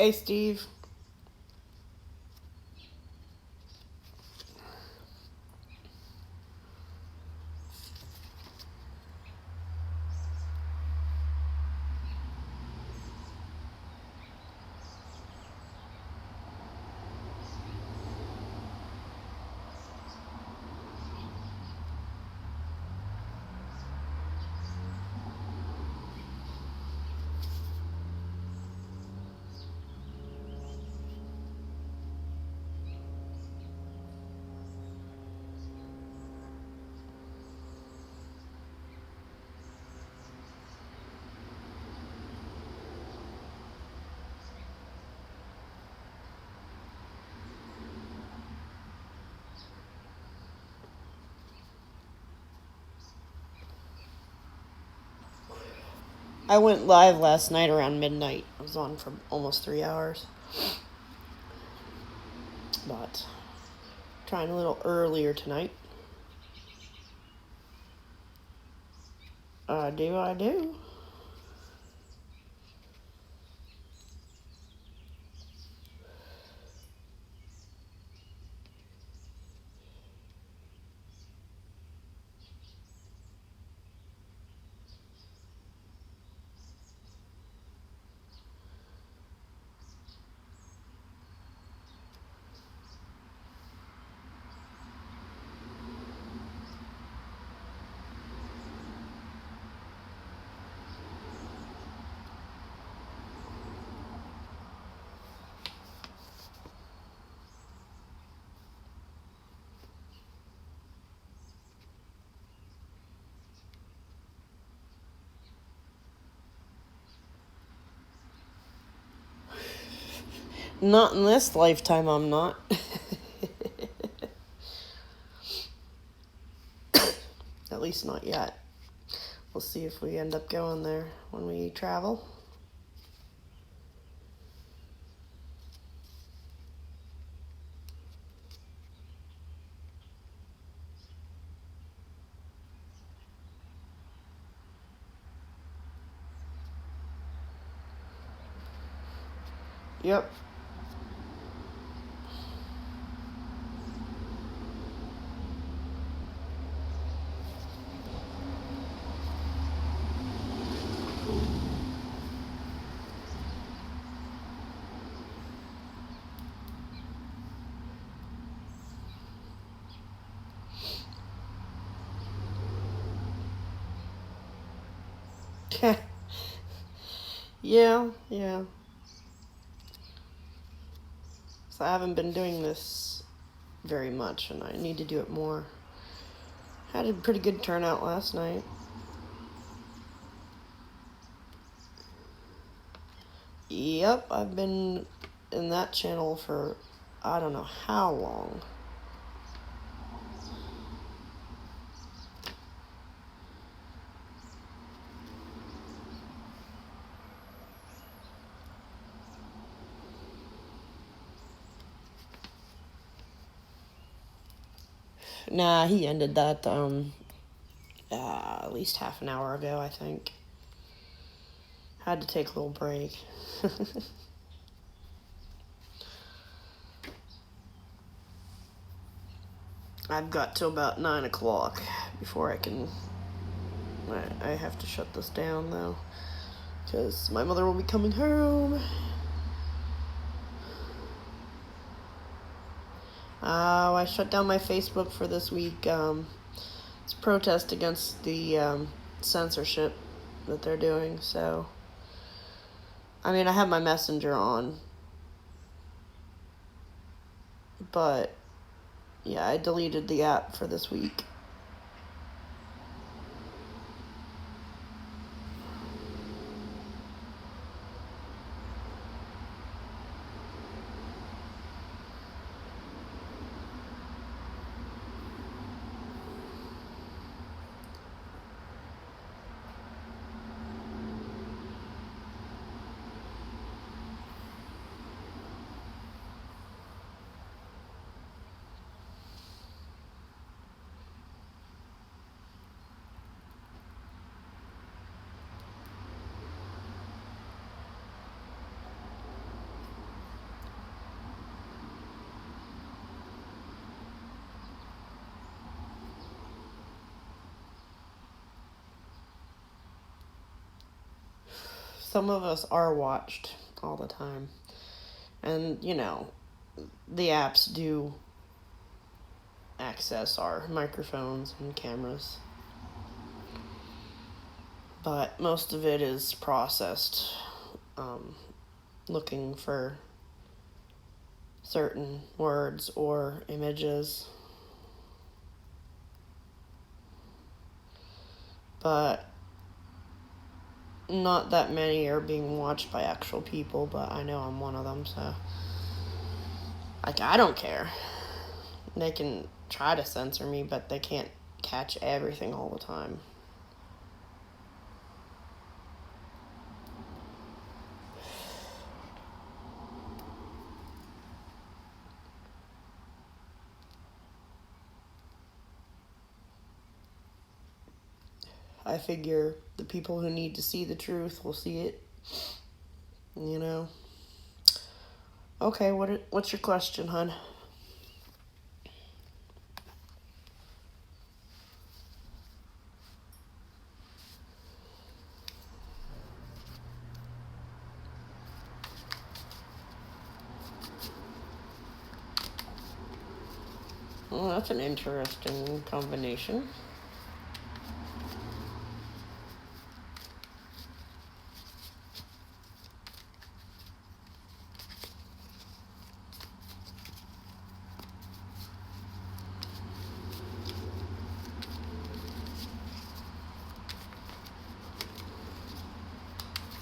Hey, Steve. I went live last night around midnight. I was on for almost 3 hours. But trying a little earlier tonight. I do. Not in this lifetime, I'm not. At least not yet. We'll see if we end up going there when we travel. Yep. Yeah. So I haven't been doing this very much, and I need to do it more. Had a pretty good turnout last night. Yep, I've been in that channel for I don't know how long. Nah, he ended that at least half an hour ago, I think. Had to take a little break. I've got till about 9 o'clock before I can. I have to shut this down though, because my mother will be coming home. I shut down my Facebook for this week. It's a protest against the censorship that they're doing. So, I mean, I have my messenger on, but yeah, I deleted the app for this week. some of us are watched all the time. And, the apps do access our microphones and cameras. But most of it is processed, looking for certain words or images. But not that many are being watched by actual people, but I know I'm one of them, so I don't care. They can try to censor me, but they can't catch everything all the time. I figure the people who need to see the truth will see it. Okay, what's your question, hon? Well, that's an interesting combination.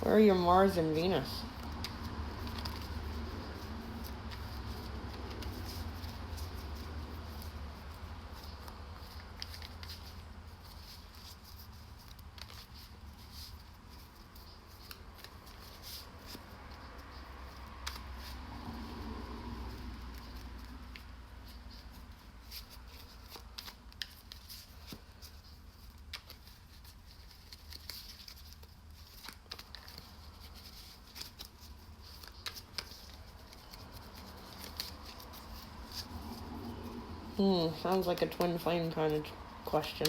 Where are your Mars and Venus? Sounds like a twin flame kind of question.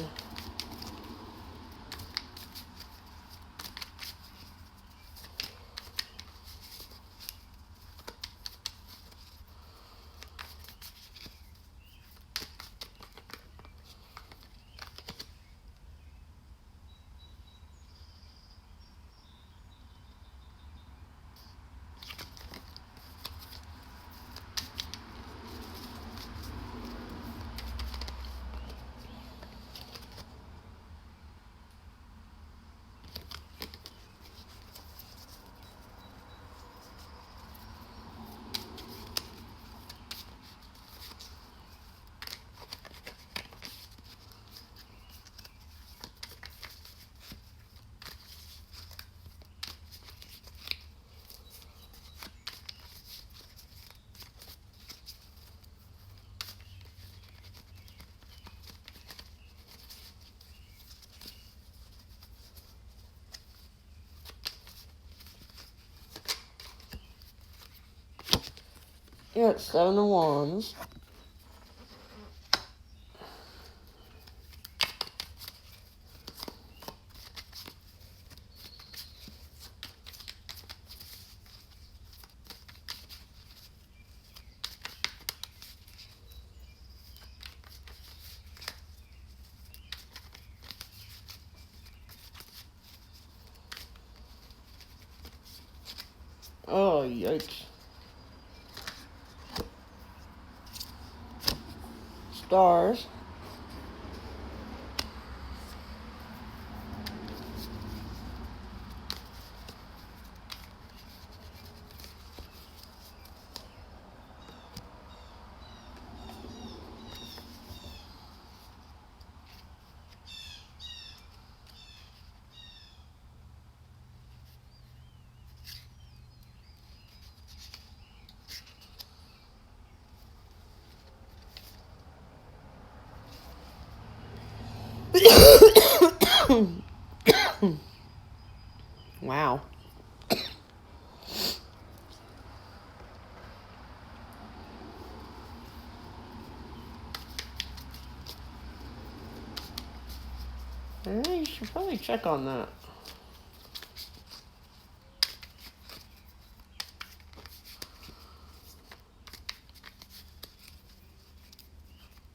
Yeah, it's 7 of Wands. Oh, yikes. Stars. Wow. You should probably check on that.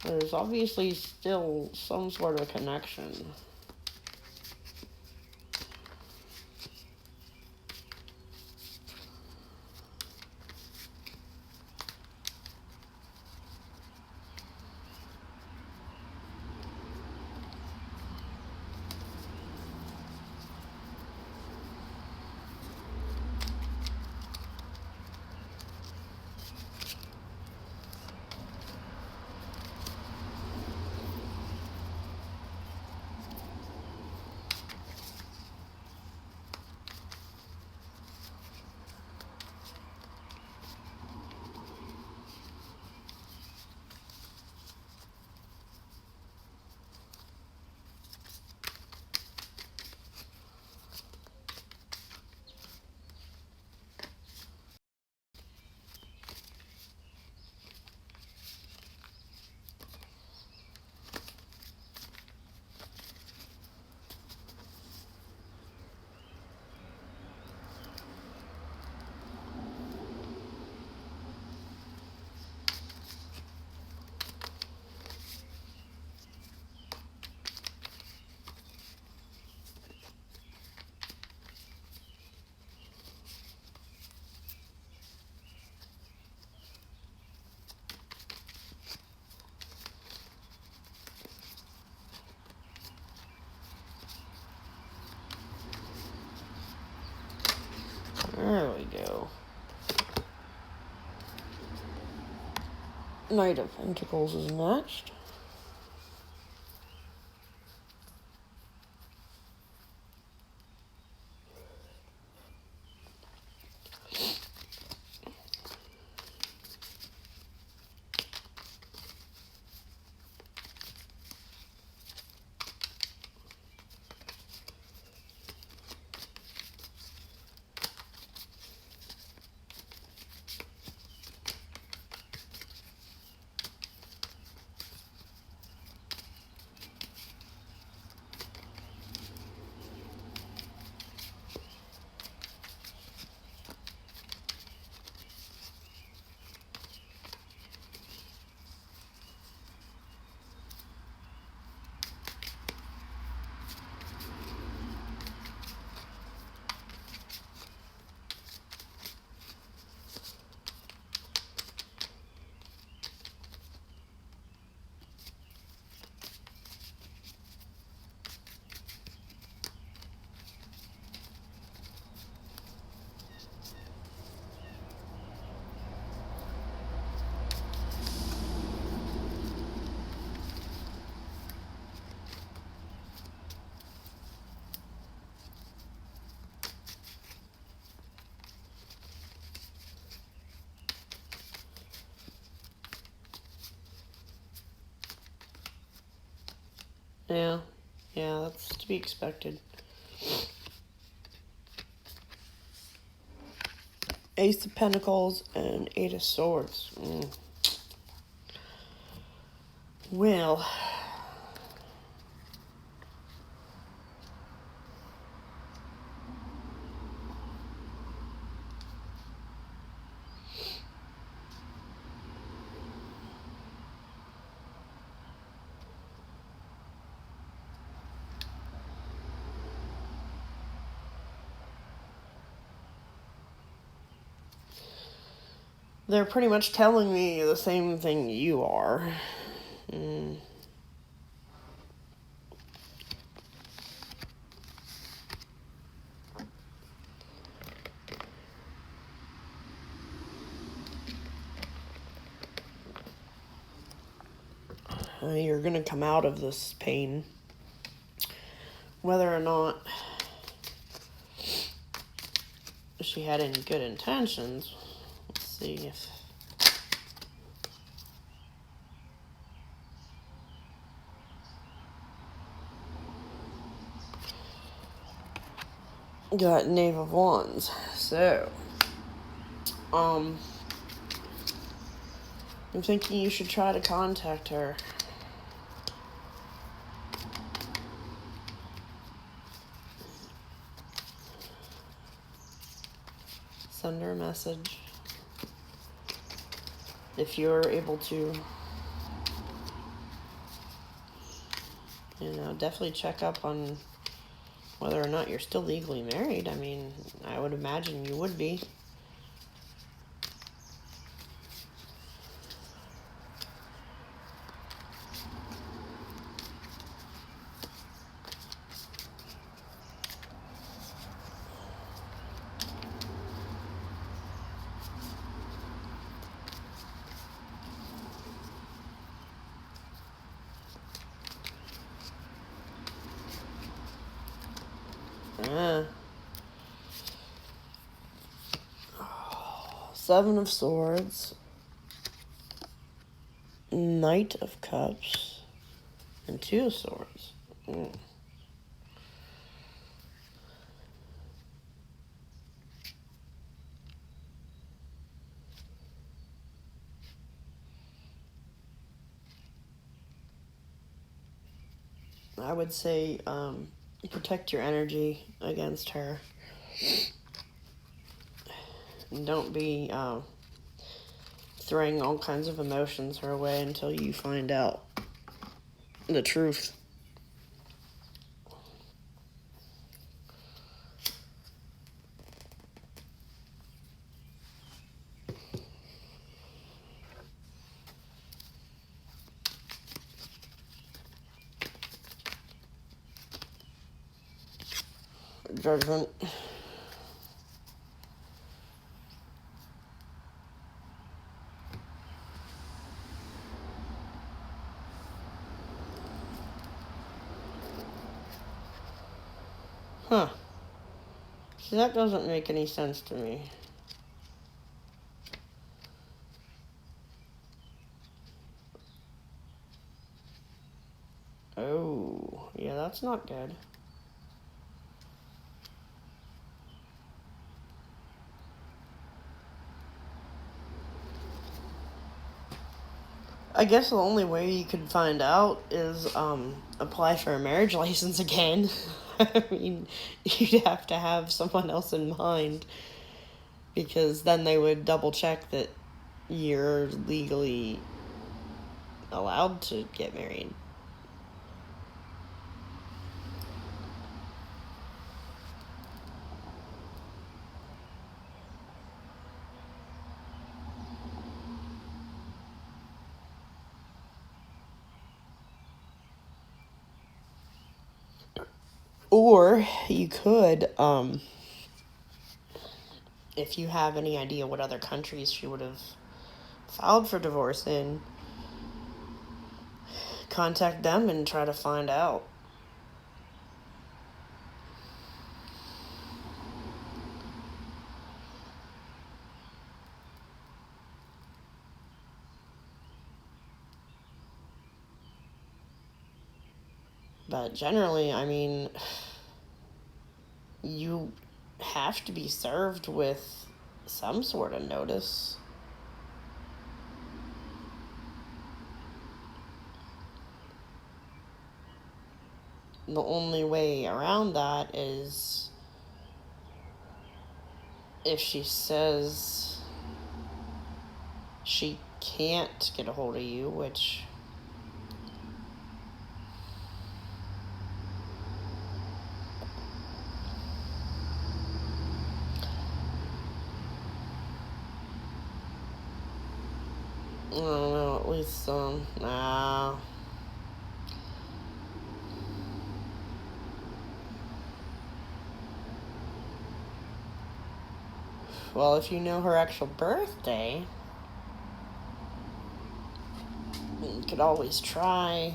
There's obviously still some sort of connection. There we go. Knight of Pentacles is next. Yeah, that's to be expected. Ace of Pentacles and Eight of Swords. Well, they're pretty much telling me the same thing you are. You're going to come out of this pain. Whether or not she had any good intentions. Let's see if... Got Knave of Wands. So, I'm thinking you should try to contact her. Send her a message. If you're able to. definitely check up on whether or not you're still legally married. I mean, I would imagine you would be. Ah. Seven of Swords, Knight of Cups, and Two of Swords. I would say protect your energy against her. And don't be throwing all kinds of emotions her way until you find out the truth. Judgment. Huh. See, that doesn't make any sense to me. Oh, yeah, that's not good. I guess the only way you could find out is apply for a marriage license again. I mean, you'd have to have someone else in mind, because then they would double check that you're legally allowed to get married. Or you could, if you have any idea what other countries she would have filed for divorce in, contact them and try to find out. But generally, I mean, you have to be served with some sort of notice. The only way around that is if she says she can't get a hold of you, which I don't know, at least nah. Well, if you know her actual birthday, you could always try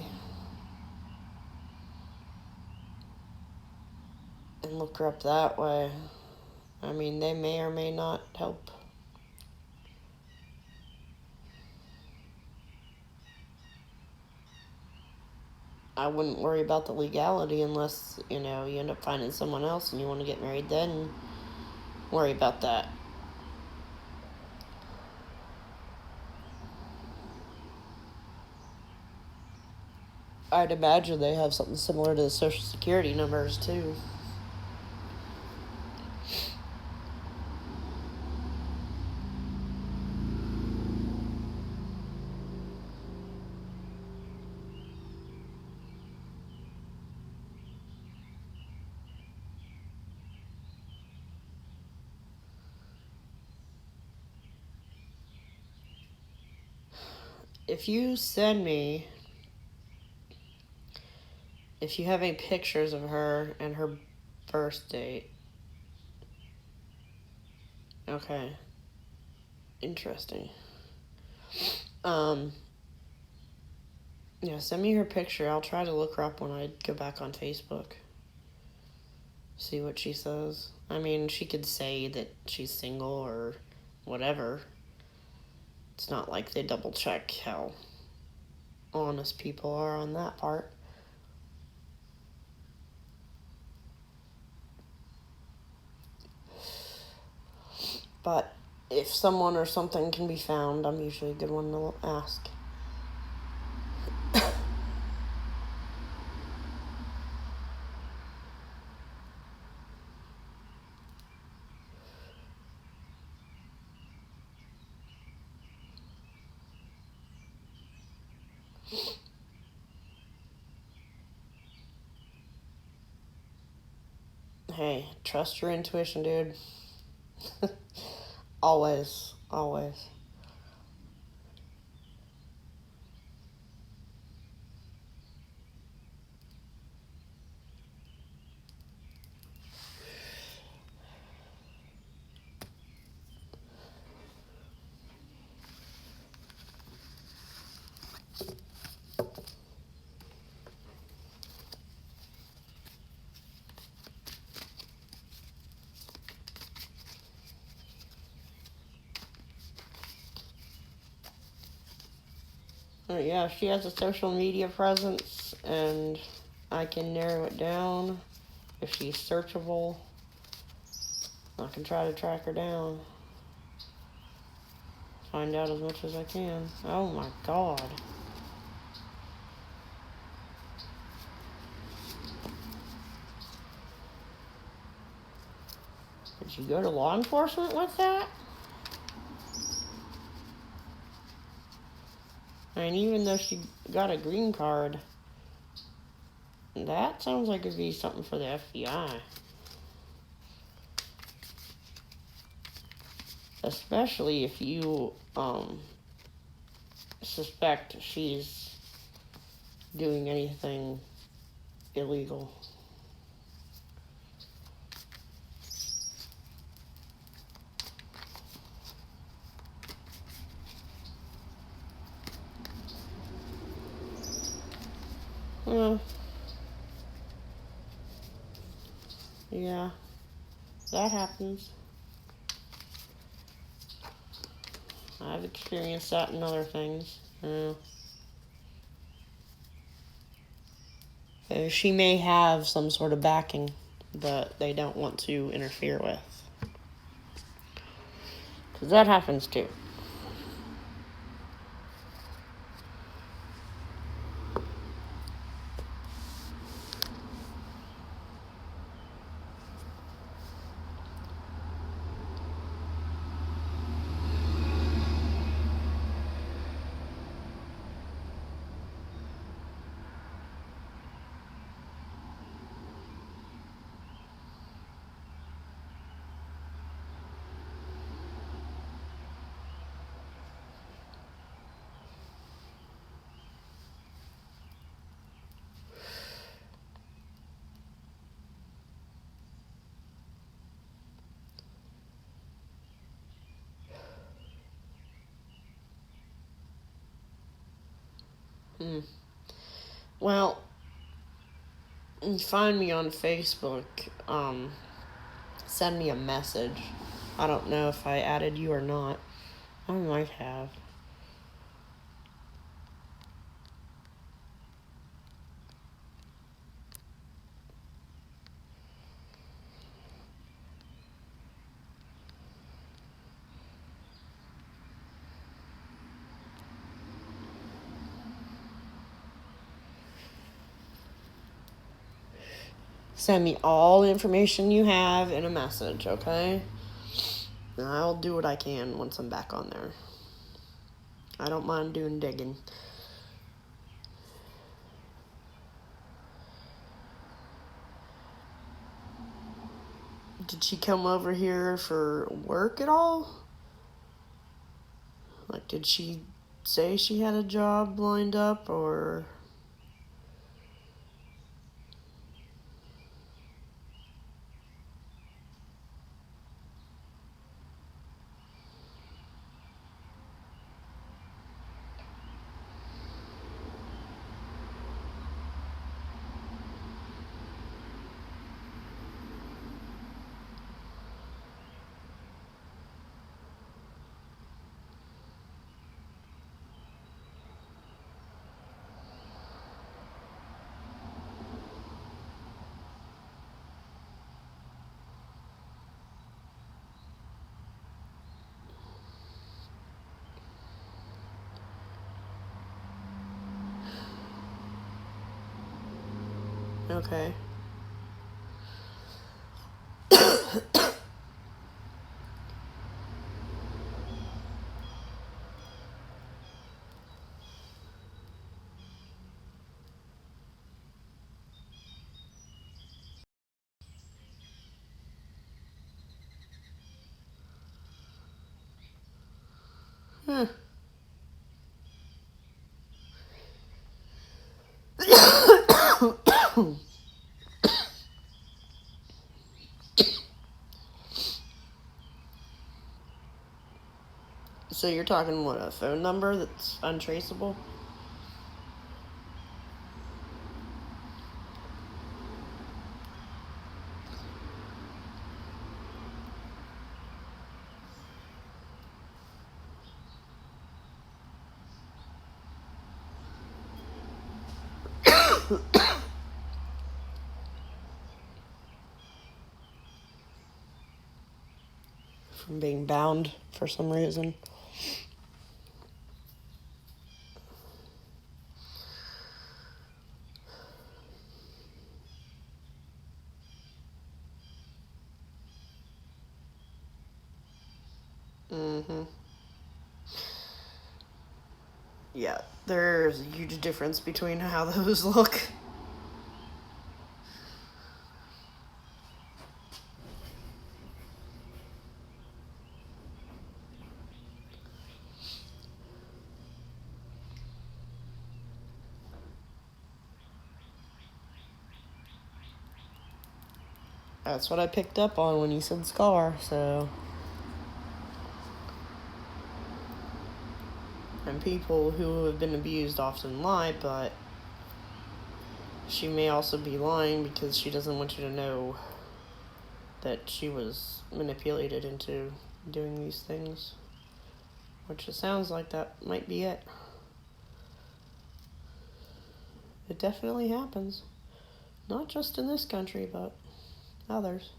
and look her up that way. I mean, they may or may not help. I wouldn't worry about the legality unless, you end up finding someone else and you want to get married then. Worry about that. I'd imagine they have something similar to the Social Security numbers, too. if you send me, if you have any pictures of her and her birth date. Okay. Interesting. Yeah, send me her picture. I'll try to look her up when I go back on Facebook. See what she says. I mean, she could say that she's single or whatever. It's not like they double check how honest people are on that part. But if someone or something can be found, I'm usually a good one to ask. Hey, trust your intuition, dude. Always, always. Yeah, she has a social media presence, and I can narrow it down if she's searchable. I can try to track her down. Find out as much as I can. Oh my god. Did you go to law enforcement with that? I mean, even though she got a green card, that sounds like it'd be something for the FBI. Especially if you suspect she's doing anything illegal. Yeah, that happens. I've experienced that in other things. She may have some sort of backing that they don't want to interfere with. Because that happens too. Well, you find me on Facebook. Send me a message. I don't know if I added you or not. I might have. Send me all the information you have in a message, okay? And I'll do what I can once I'm back on there. I don't mind doing digging. Did she come over here for work at all? Like, did she say she had a job lined up, or... Okay. Huh. So you're talking, what, a phone number that's untraceable? From being bound for some reason. Mm-hmm. Yeah, there's a huge difference between how those look. That's what I picked up on when you said scar, so... And people who have been abused often lie, but she may also be lying because she doesn't want you to know that she was manipulated into doing these things. Which it sounds like that might be it. It definitely happens. Not just in this country, but others.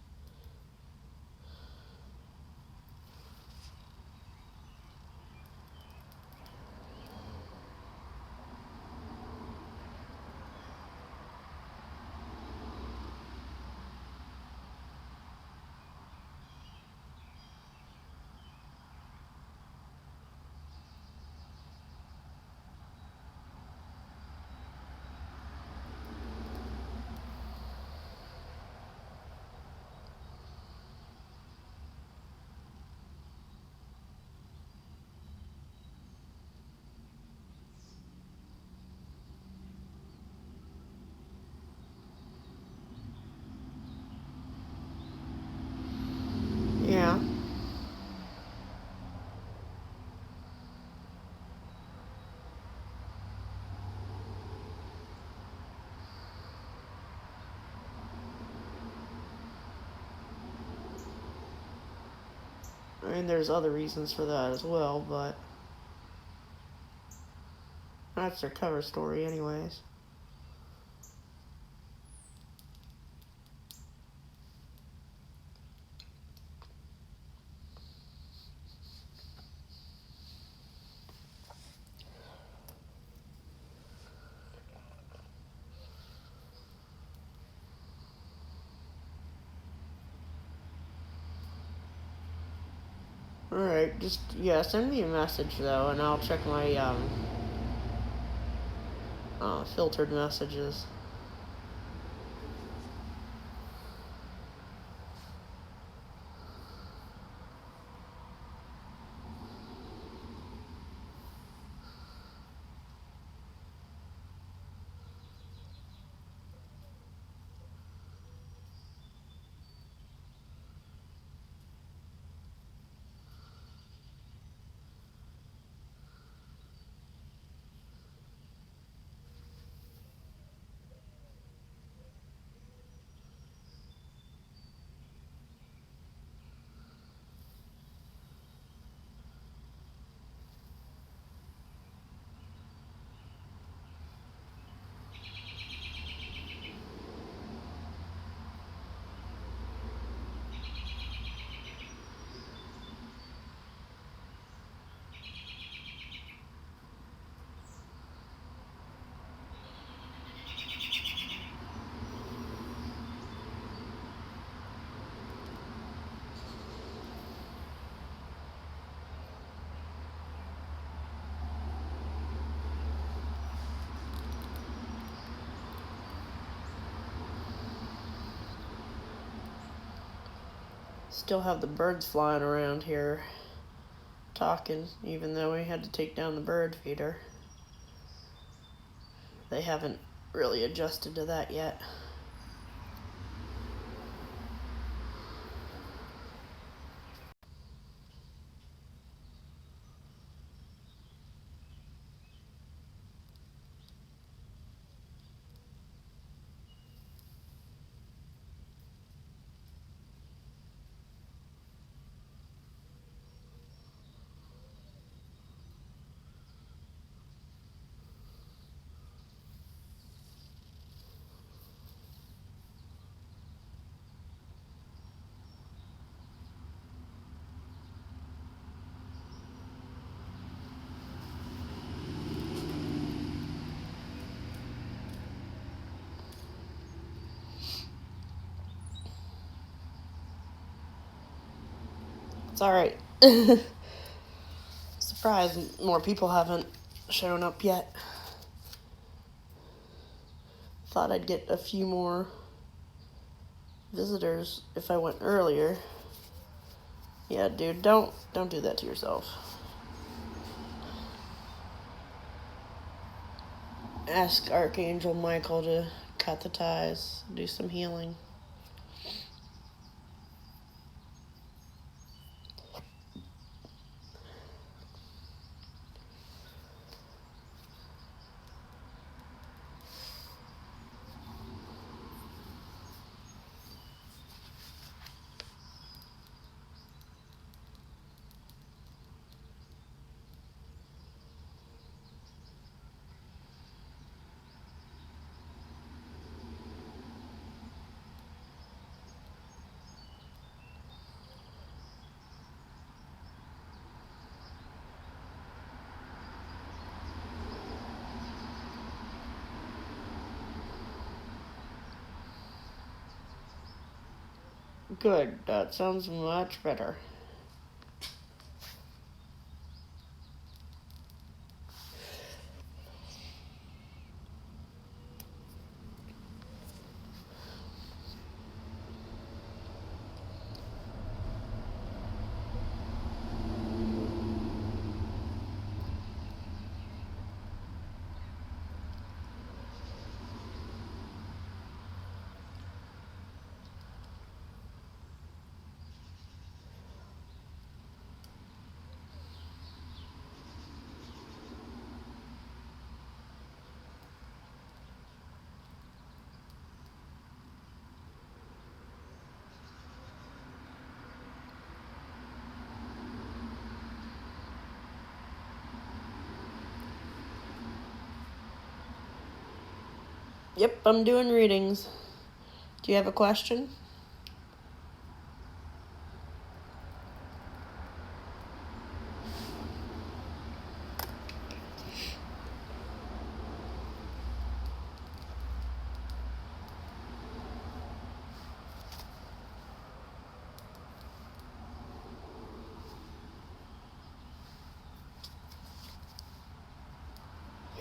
Yeah. I mean, there's other reasons for that as well, but that's their cover story anyways. Alright, just, yeah, send me a message, though, and I'll check my, filtered messages. Still have the birds flying around here talking, even though we had to take down the bird feeder. They haven't really adjusted to that yet. It's alright. Surprised more people haven't shown up yet. Thought I'd get a few more visitors if I went earlier. Yeah, dude, don't do that to yourself. Ask Archangel Michael to cut the ties, do some healing. Good, that sounds much better. Yep, I'm doing readings. Do you have a question?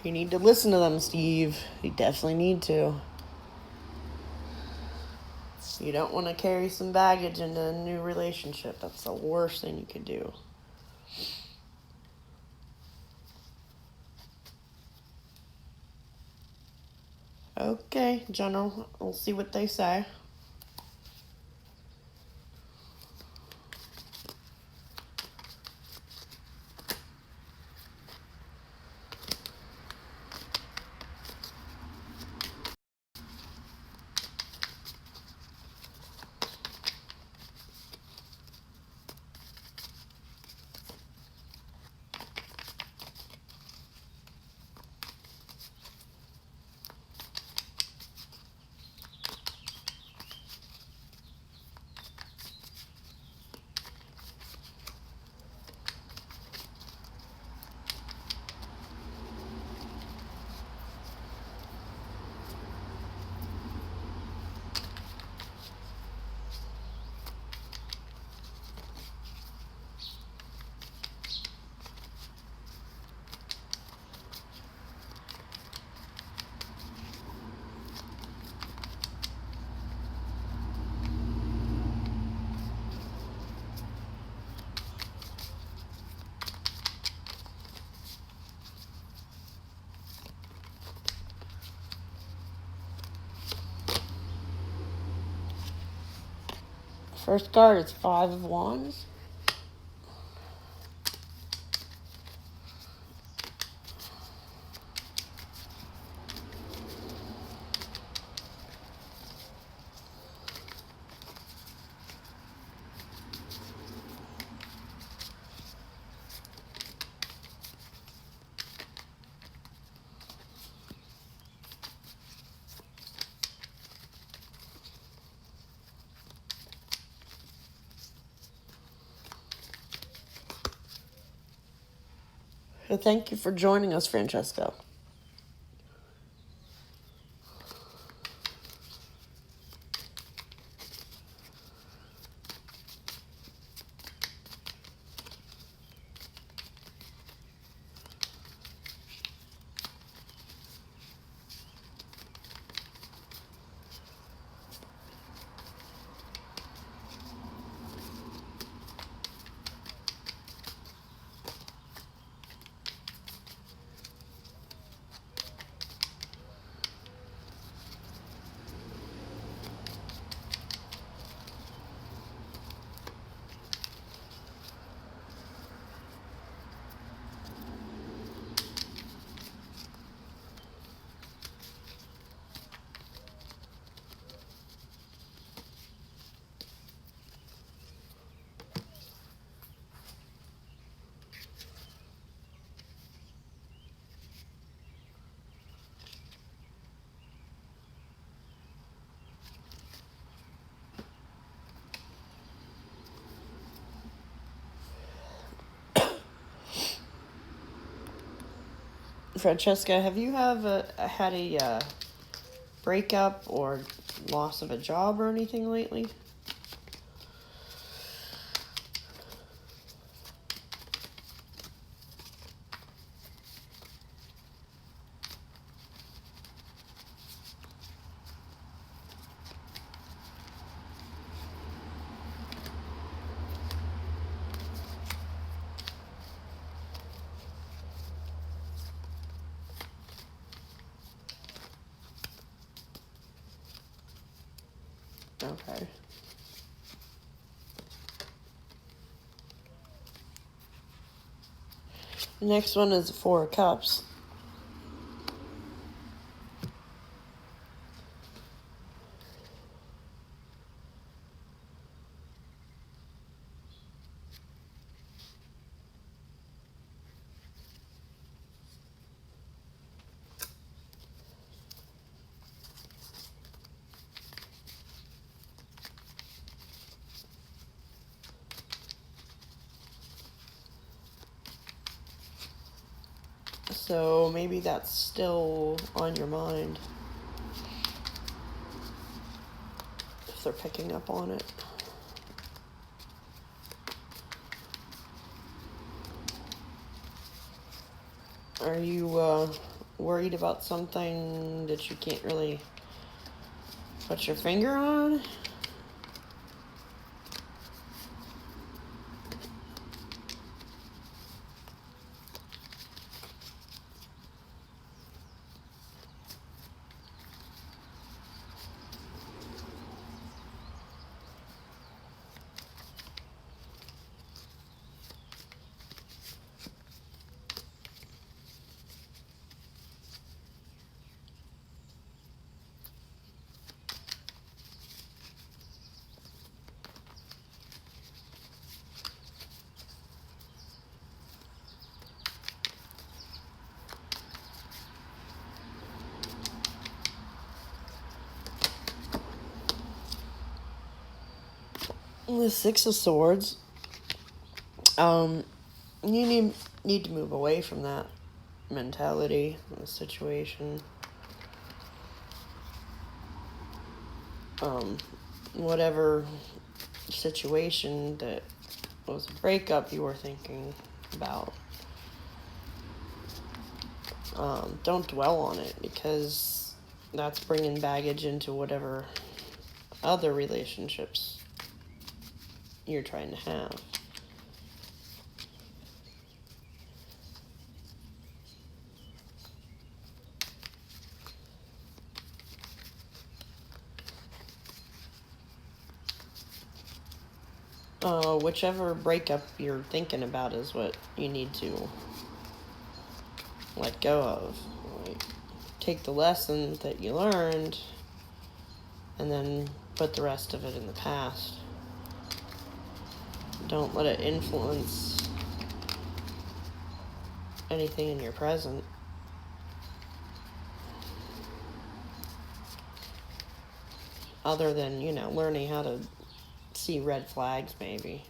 You need to listen to them, Steve. You definitely need to. You don't want to carry some baggage into a new relationship. That's the worst thing you could do. Okay, General. We'll see what they say. First card is 5 of Wands. So thank you for joining us, Francesco. Francesca, have you had a breakup or loss of a job or anything lately? Okay. The next one is the 4 of Cups. So maybe that's still on your mind, if they're picking up on it. Are you worried about something that you can't really put your finger on? The 6 of Swords. You need to move away from that mentality, the situation. Whatever situation that was a breakup you were thinking about, don't dwell on it, because that's bringing baggage into whatever other relationships you're trying to have. whichever breakup you're thinking about is what you need to let go of. Like, take the lesson that you learned and then put the rest of it in the past. Don't let it influence anything in your present. Other than, learning how to see red flags, maybe.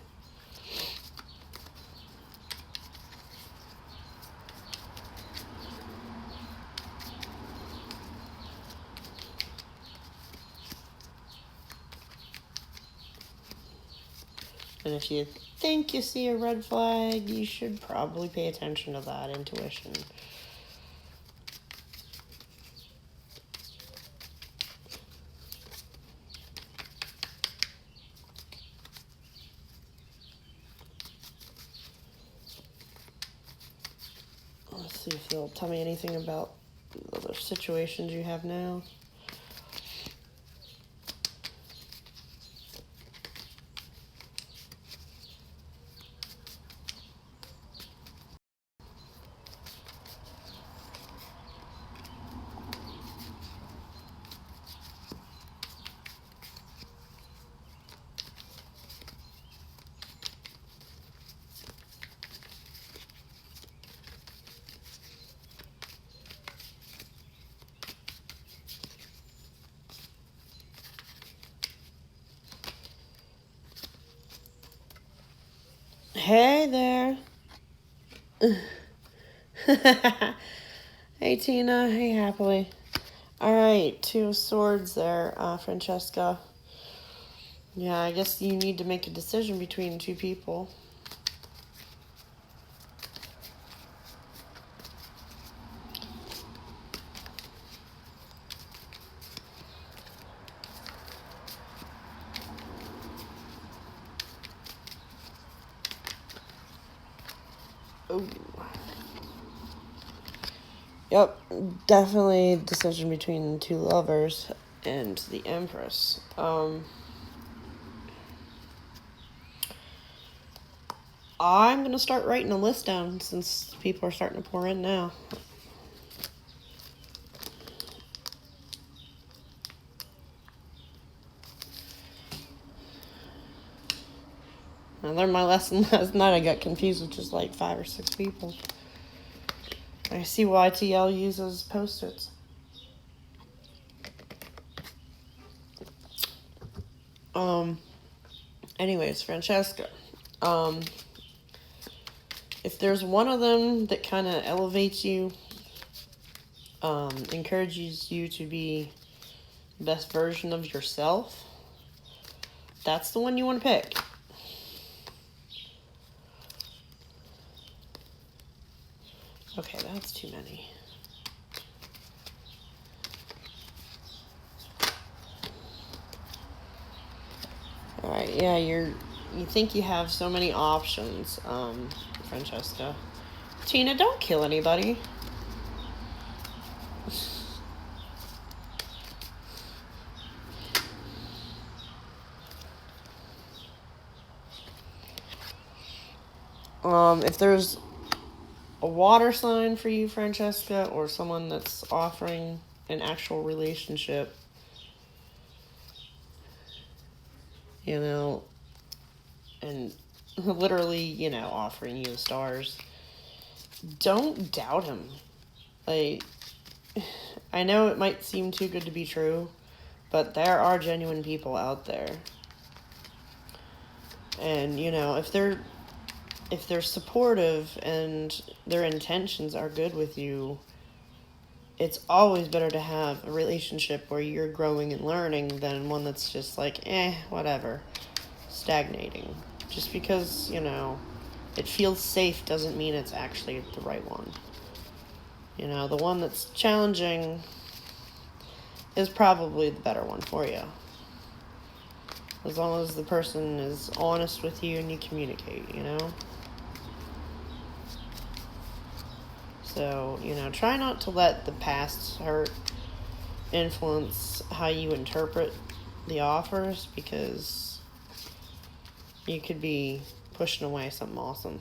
And if you think you see a red flag, you should probably pay attention to that intuition. Let's see if they'll tell me anything about the other situations you have now. Hey there. Hey Tina, hey Happily. Alright, 2 of Swords there, Francesca. Yeah, I guess you need to make a decision between 2 people. Oh. Yep, definitely a decision between 2 lovers and the Empress. I'm going to start writing a list down since people are starting to pour in now. I learned my lesson last night. I got confused with just like 5 or 6 people. I see why TL uses Post-its. Anyways, Francesca. If there's one of them that kind of elevates you, encourages you to be the best version of yourself, that's the one you want to pick. Okay, that's too many. Alright, yeah, you think you have so many options, Francesca. Tina, don't kill anybody. If there's a water sign for you, Francesca, or someone that's offering an actual relationship, and literally, offering you the stars, don't doubt him. Like, I know it might seem too good to be true, but there are genuine people out there. And, if they're supportive and their intentions are good with you, it's always better to have a relationship where you're growing and learning than one that's just like, whatever, stagnating. Just because, it feels safe doesn't mean it's actually the right one. The one that's challenging is probably the better one for you. As long as the person is honest with you and you communicate, So, try not to let the past hurt influence how you interpret the offers, because, you could be pushing away something awesome.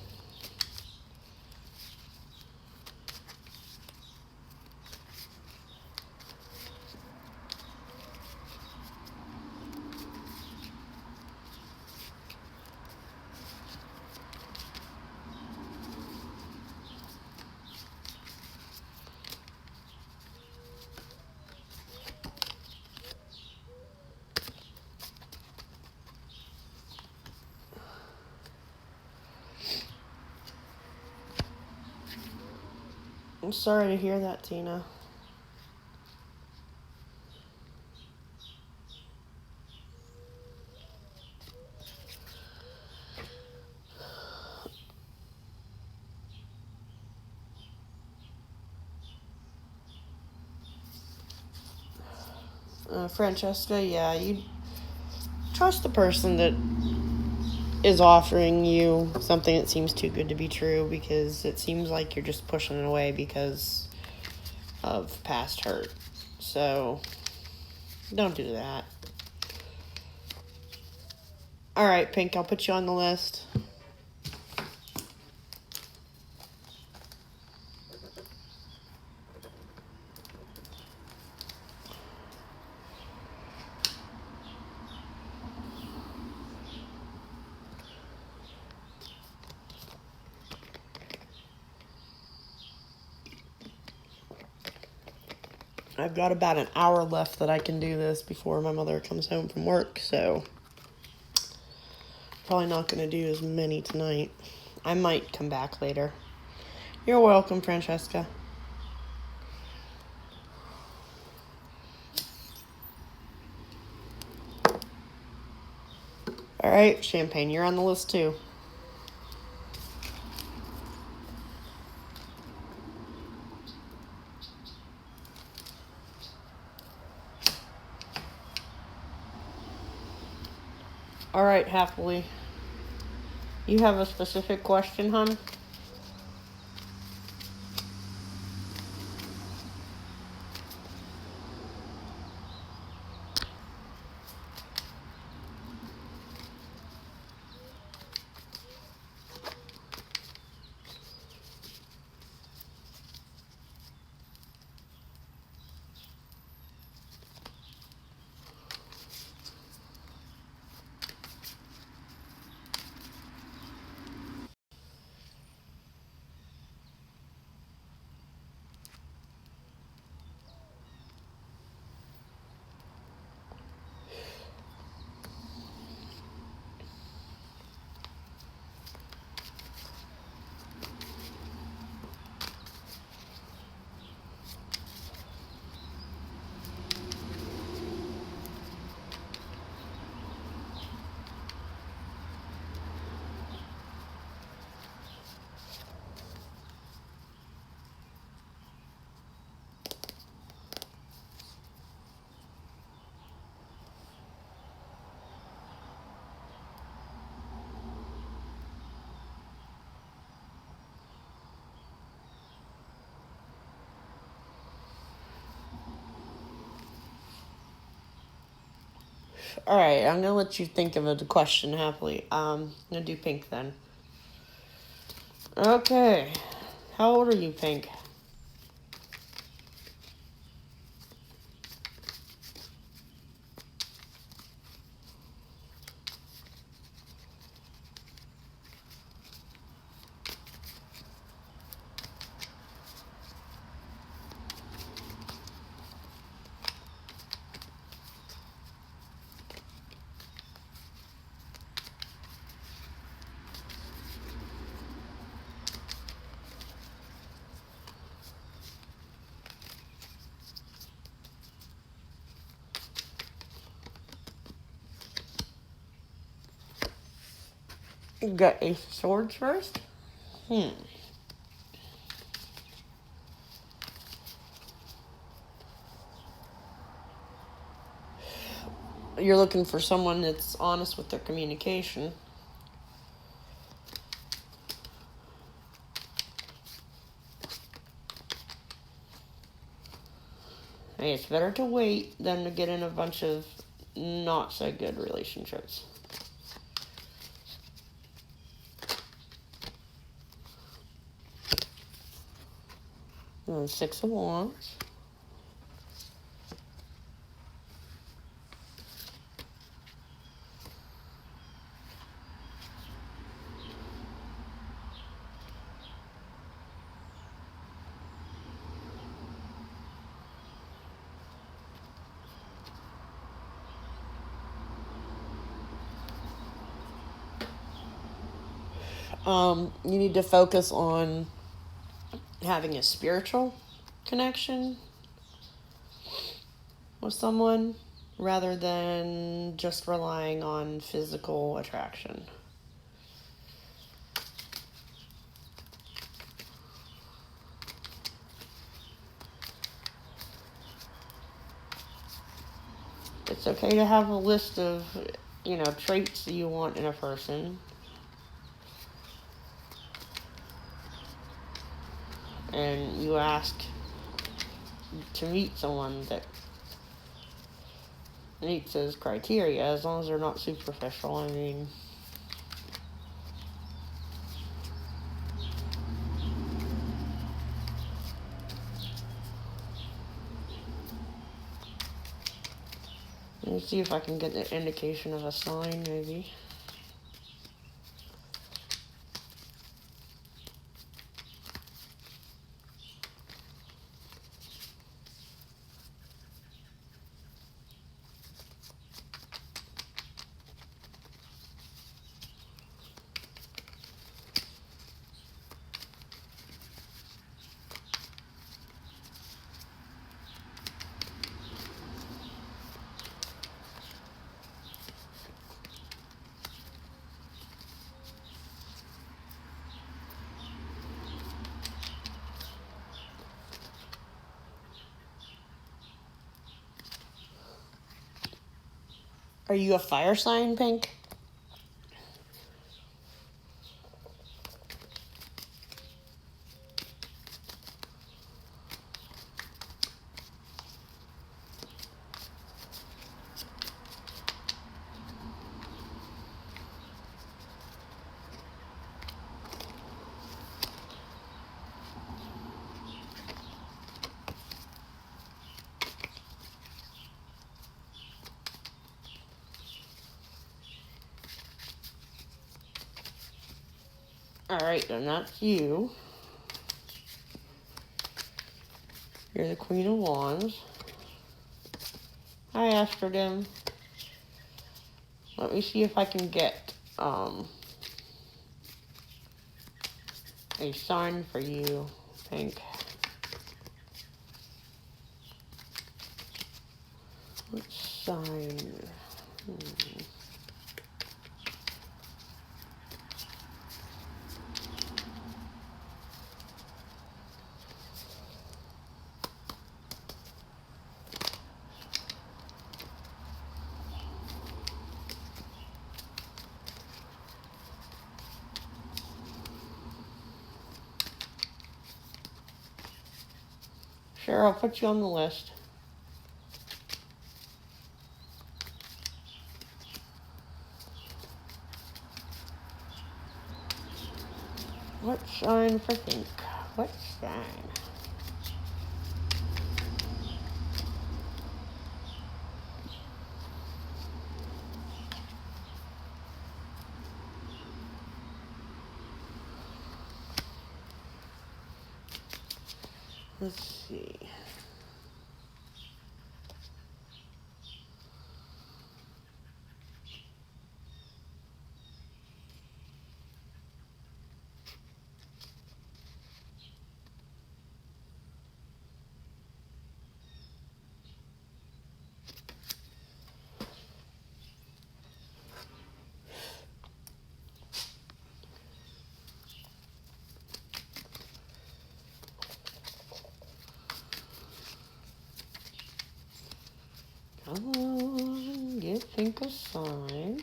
I'm sorry to hear that, Tina. Francesca, yeah, you trust the person that is offering you something that seems too good to be true, because it seems like you're just pushing it away because of past hurt. So don't do that. All right, Pink, I'll put you on the list. I've got about an hour left that I can do this before my mother comes home from work, so probably not going to do as many tonight. I might come back later. You're welcome, Francesca. All right, Champagne, you're on the list too. All right, Happily. You have a specific question, hon? All right, I'm gonna let you think of a question, Happily. I'm gonna do Pink then. Okay, how old are you, Pink? You got Ace of Swords first? You're looking for someone that's honest with their communication. Hey, it's better to wait than to get in a bunch of not so good relationships. And then 6 of Wands. You need to focus on having a spiritual connection with someone rather than just relying on physical attraction. It's okay to have a list of, traits that you want in a person. And you ask to meet someone that meets those criteria, as long as they're not superficial. I mean, let me see if I can get an indication of a sign, maybe. Are you a fire sign, Pink? Alright, then that's you. You're the Queen of Wands. Hi, Astrodem. Let me see if I can get a sign for you, Pink. What sign? Sure, I'll put you on the list. What sign for Pink? What sign? Let's see. Come on, give Pink a sign.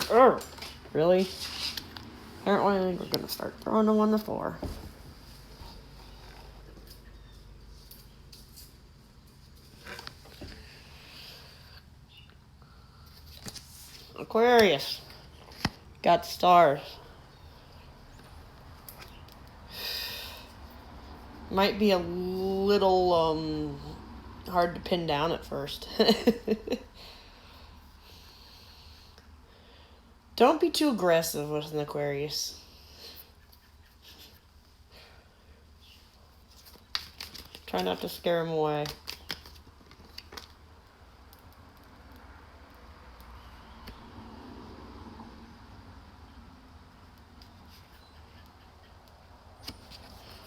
Urgh, really? Apparently, we're gonna start throwing them on the floor. Aquarius. Got stars. Might be a little hard to pin down at first. Don't be too aggressive with an Aquarius. Try not to scare him away.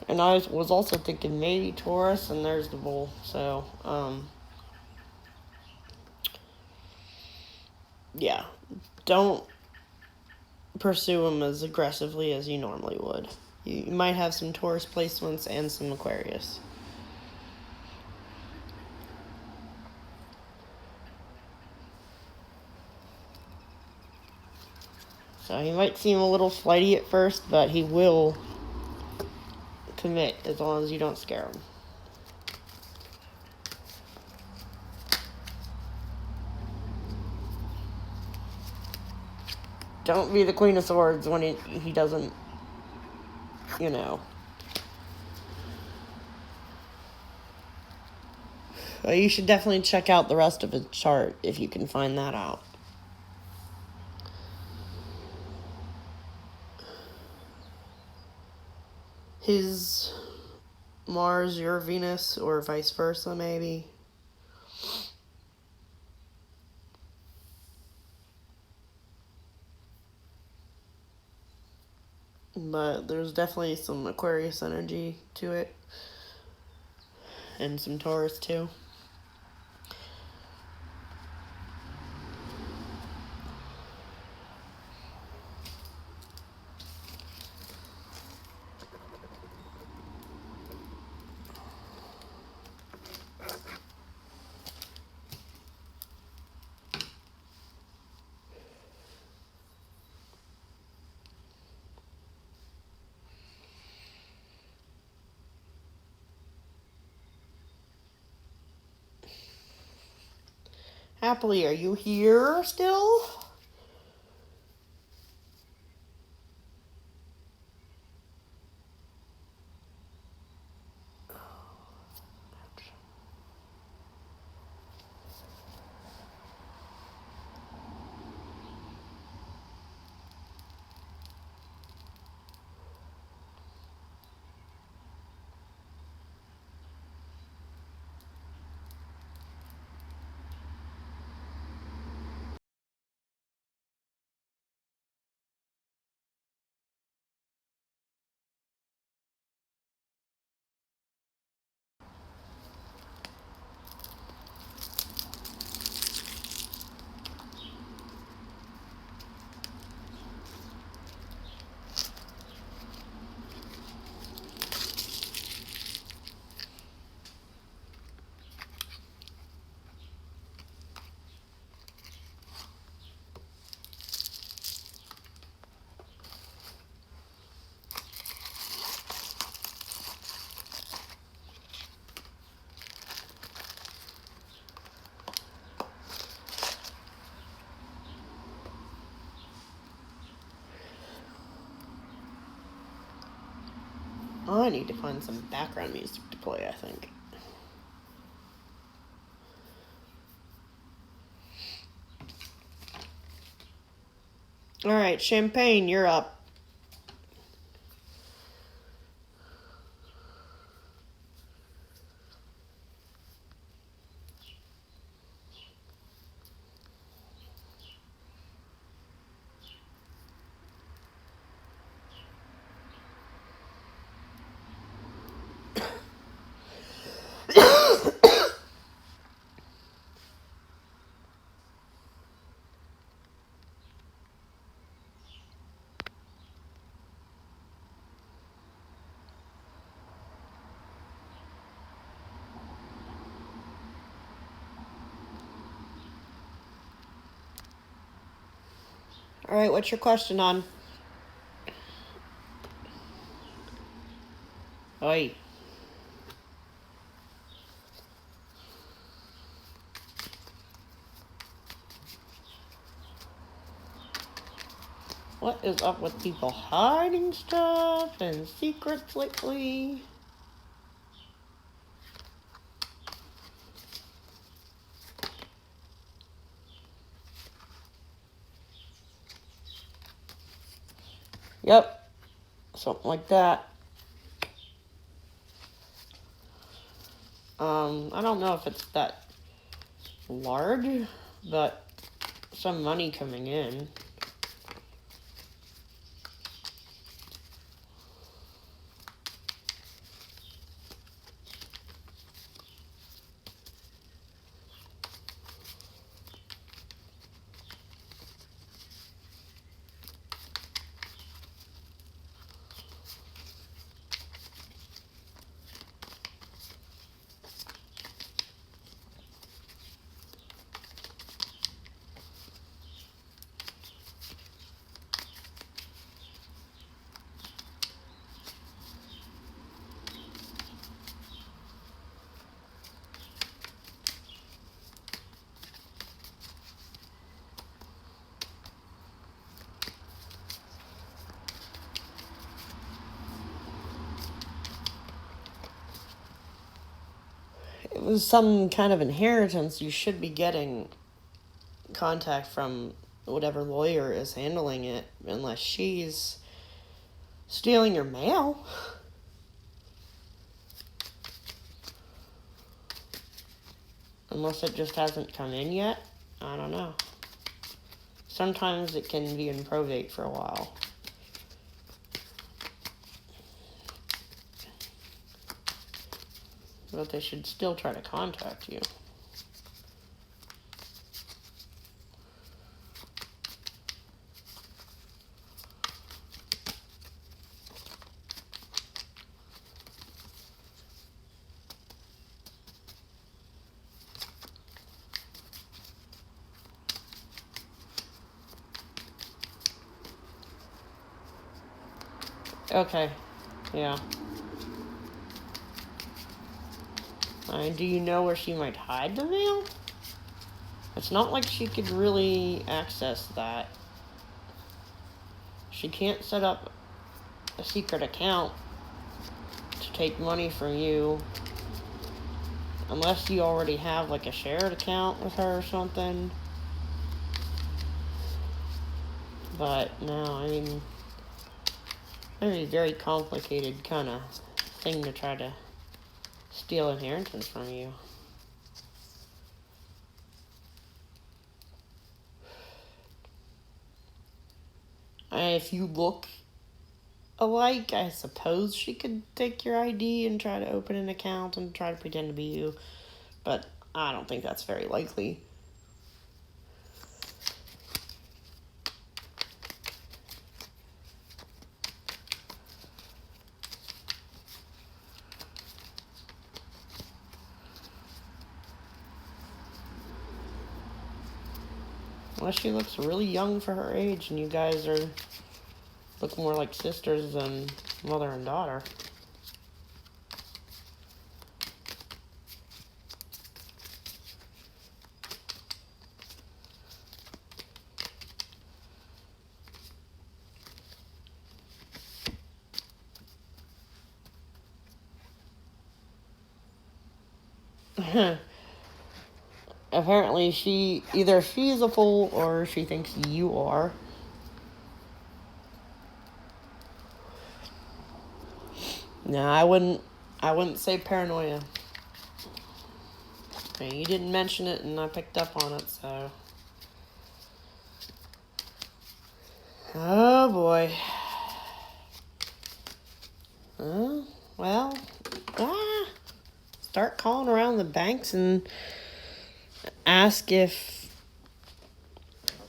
And I was also thinking maybe Taurus, and there's the bull. So, yeah. Don't pursue him as aggressively as you normally would. You might have some Taurus placements and some Aquarius. So he might seem a little flighty at first, but he will commit as long as you don't scare him. Don't be the Queen of Swords when he doesn't, you know. You should definitely check out the rest of his chart if you can find that out. His Mars, your Venus, or vice versa, maybe. But there's definitely some Aquarius energy to it. And some Taurus, too. Happily, are you here still? Oh, I need to find some background music to play, I think. Alright, Champagne, you're up. Alright, what's your question on? Oi. What is up with people hiding stuff and secrets lately? Yep, something like that. I don't know if it's that large, but some money coming in. It was some kind of inheritance. You should be getting contact from whatever lawyer is handling it, unless she's stealing your mail. Unless it just hasn't come in yet. I don't know. Sometimes it can be in probate for a while. But they should still try to contact you. Okay, yeah. Do you know where she might hide the mail? It's not like she could really access that. She can't set up a secret account to take money from you unless you already have like a shared account with her or something. But no, I mean, that'd be a very complicated kind of thing to try to steal inheritance from you. If you look alike, I suppose she could take your ID and try to open an account and try to pretend to be you. But I don't think that's very likely. Unless she looks really young for her age and you guys look more like sisters than mother and daughter. Apparently either she's a fool or she thinks you are. No, I wouldn't say paranoia. Okay, you didn't mention it and I picked up on it, so. Oh boy. Well, start calling around the banks and ask if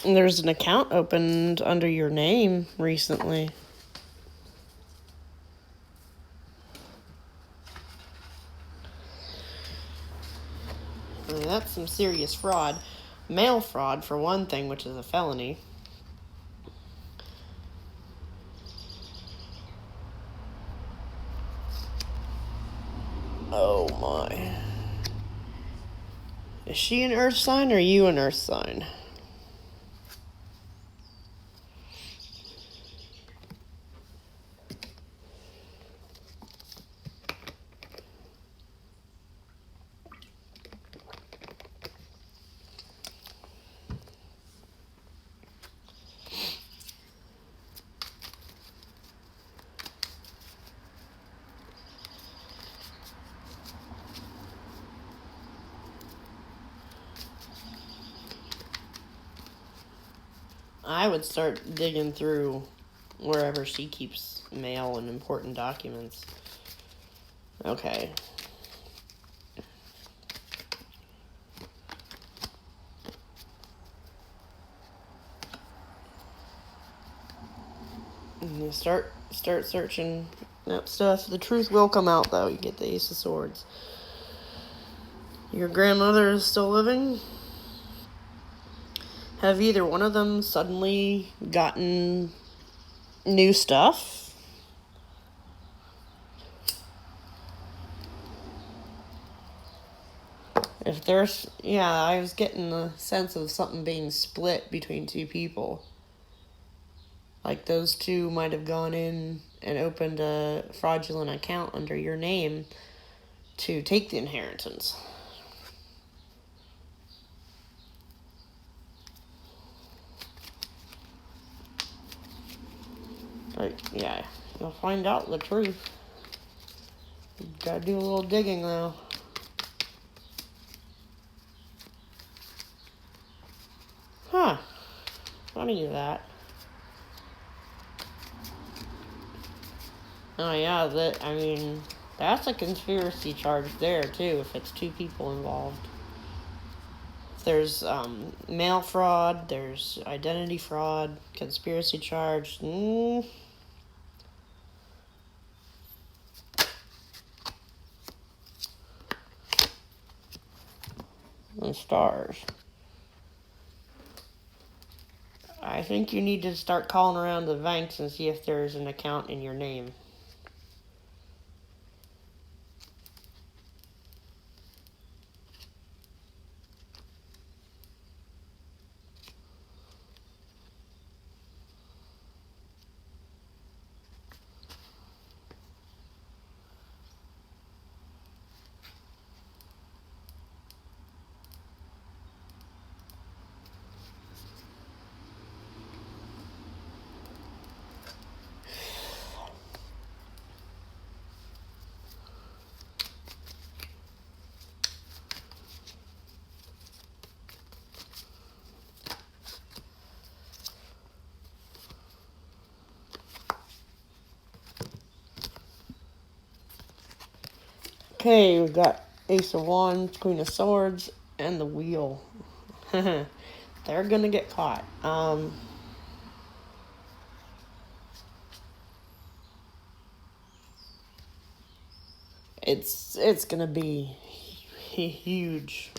there's an account opened under your name recently. I mean, that's some serious fraud. Mail fraud, for one thing, which is a felony. Oh my. Is she an earth sign or you an earth sign? I would start digging through wherever she keeps mail and important documents. Okay. And you start searching up stuff. The truth will come out, though. You get the Ace of Swords. Your grandmother is still living? Have either one of them suddenly gotten new stuff? If there's... Yeah, I was getting the sense of something being split between two people. Like those two might have gone in and opened a fraudulent account under your name to take the inheritance. But yeah, you'll find out the truth. You gotta do a little digging though. Huh. Funny that. Oh yeah, that's a conspiracy charge there too, if it's two people involved. There's mail fraud, there's identity fraud, conspiracy charge. And stars. I think you need to start calling around the banks and see if there's an account in your name. Okay, we've got Ace of Wands, Queen of Swords, and the Wheel. They're gonna get caught. It's gonna be a huge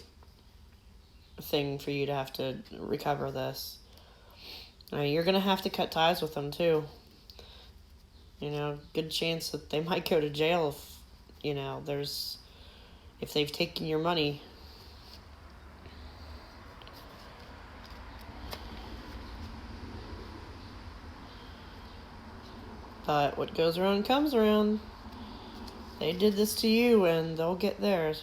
thing for you to have to recover this. You're gonna have to cut ties with them too. Good chance that they might go to jail if they've taken your money. But what goes around comes around. They did this to you and they'll get theirs,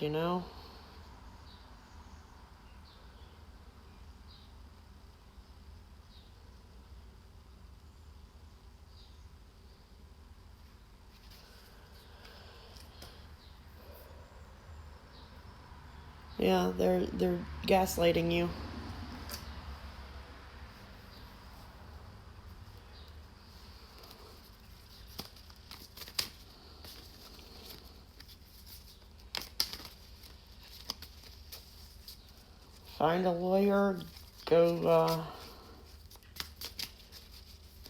Yeah, they're gaslighting you. Find a lawyer, go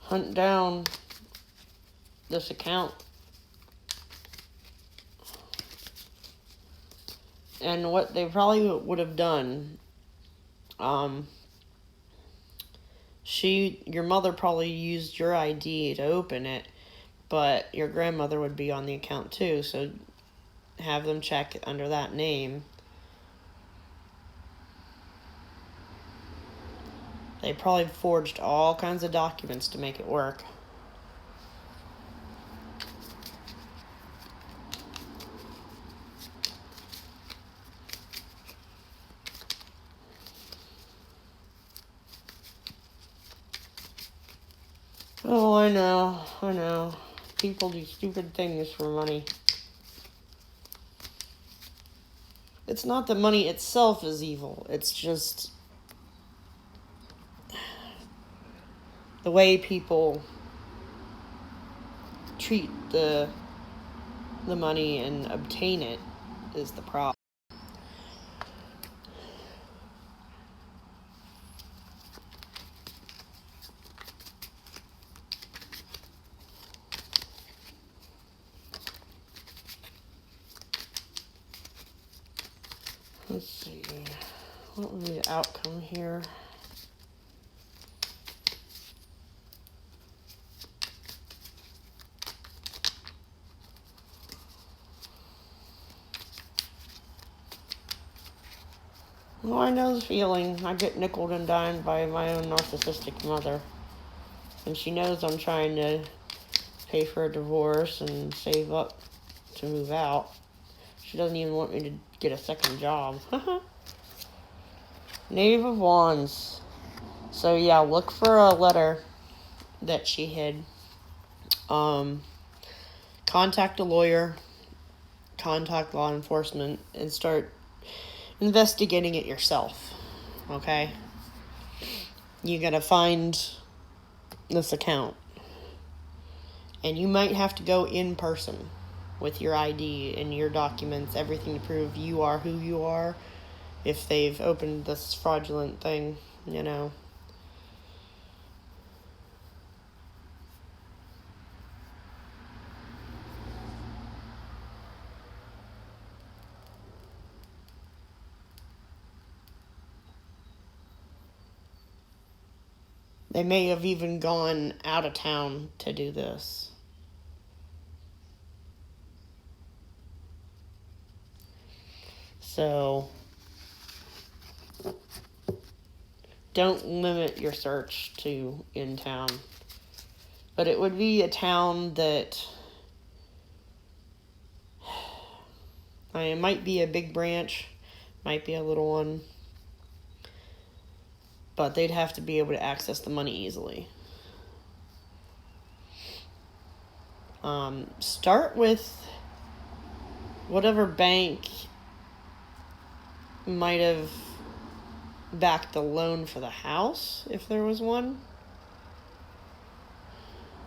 hunt down this account. And what they probably would have done, your mother probably used your ID to open it, but your grandmother would be on the account too, so have them check under that name. They probably forged all kinds of documents to make it work. Oh, I know. People do stupid things for money. It's not that money itself is evil. It's just... the way people treat the money and obtain it is the problem. Let's see. What would be the outcome here? Well, I know the feeling. I get nickeled and dimed by my own narcissistic mother. And she knows I'm trying to pay for a divorce and save up to move out. She doesn't even want me to get a second job. Knave of Wands. So yeah, look for a letter that she hid. Contact a lawyer, contact law enforcement, and start investigating it yourself. Okay? You gotta find this account. And you might have to go in person with your ID and your documents, everything to prove you are who you are. If they've opened this fraudulent thing, you know. They may have even gone out of town to do this. So, don't limit your search to in town. But it would be a town that, it might be a big branch, might be a little one, but they'd have to be able to access the money easily. Start with whatever bank might have backed the loan for the house, if there was one.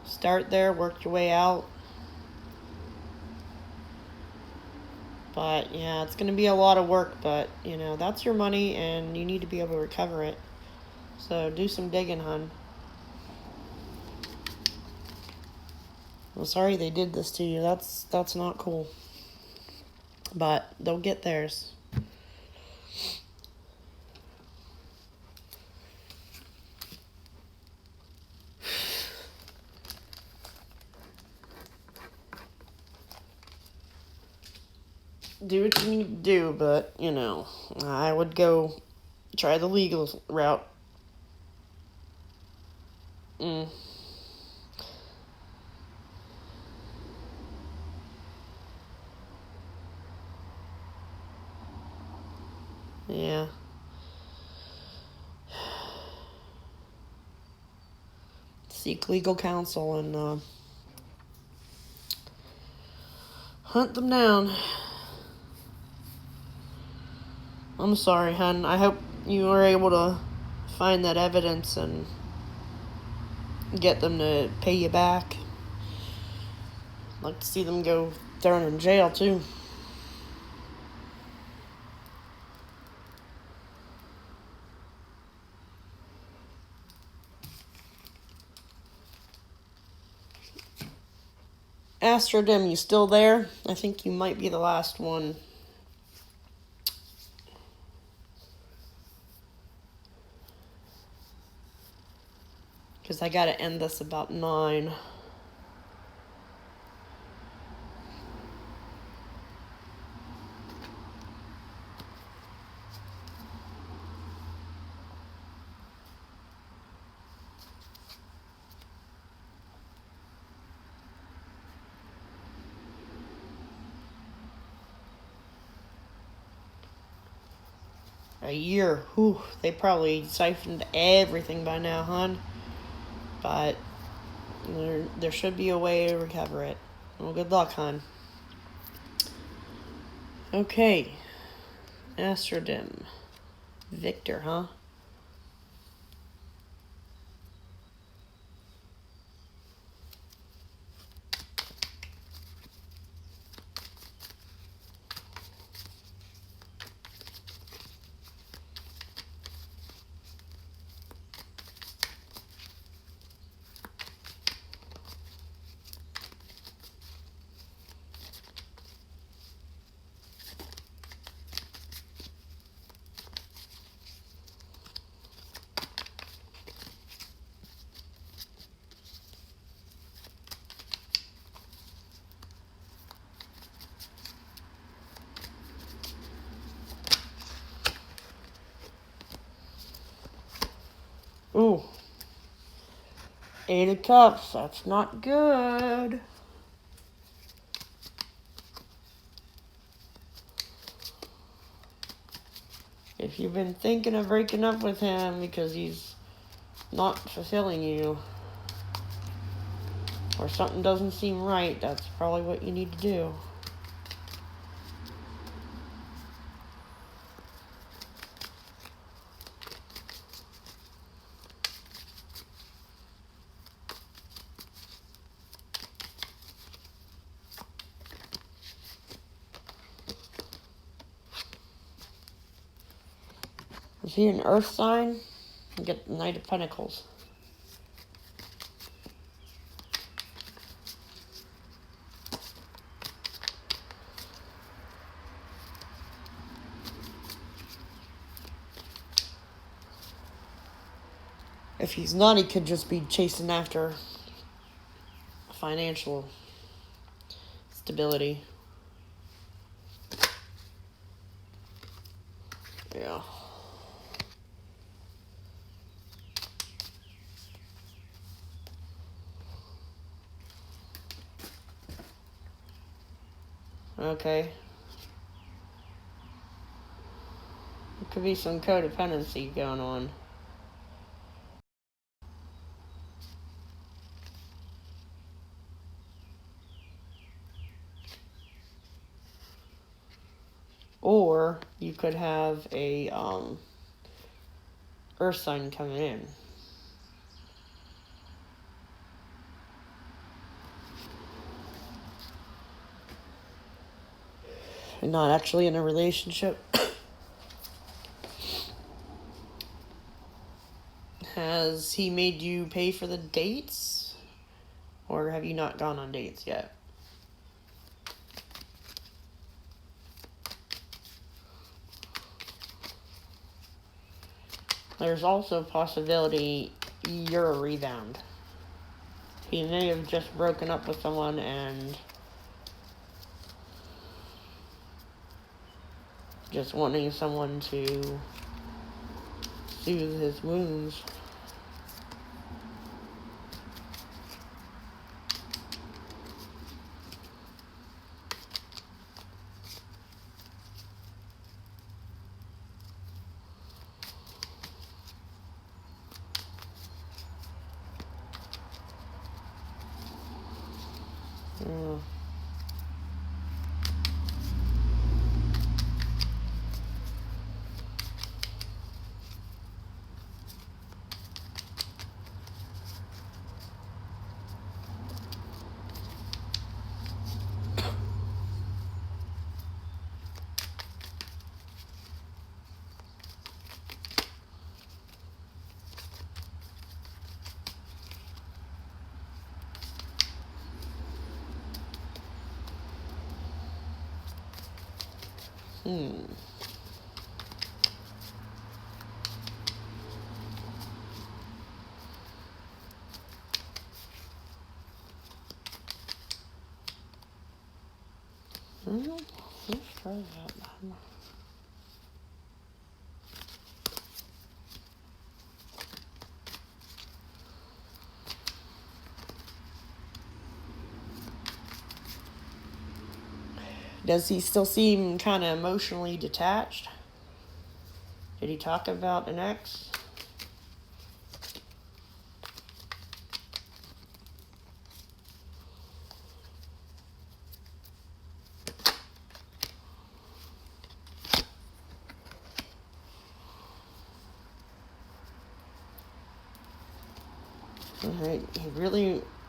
Start there, work your way out. But yeah, it's going to be a lot of work, but you know, that's your money and you need to be able to recover it. So do some digging, hun. I'm sorry they did this to you. That's not cool. But they'll get theirs. Do what you need to do, but, you know, I would go try the legal route. Yeah. Seek legal counsel and hunt them down. I'm sorry, hun. I hope you were able to find that evidence and get them to pay you back. I'd like to see them go thrown in jail, too. Astrodim, you still there? I think you might be the last one. Because I gotta end this about 9. A year. Whew, they probably siphoned everything by now, hon. But there should be a way to recover it. Well, good luck, hon. Okay. Astrodim. Victor, huh? Eight of Cups. That's not good. If you've been thinking of breaking up with him because he's not fulfilling you, or something doesn't seem right, that's probably what you need to do. Is he an earth sign? You get the Knight of Pentacles. If he's not, he could just be chasing after financial stability. Yeah. Okay. There could be some codependency going on. Or you could have a earth sign coming in. And not actually in a relationship. Has he made you pay for the dates? Or have you not gone on dates yet? There's also a possibility you're a rebound. He may have just broken up with someone and just wanting someone to soothe his wounds. Yeah. Let's try that. Does he still seem kind of emotionally detached? Did he talk about an ex?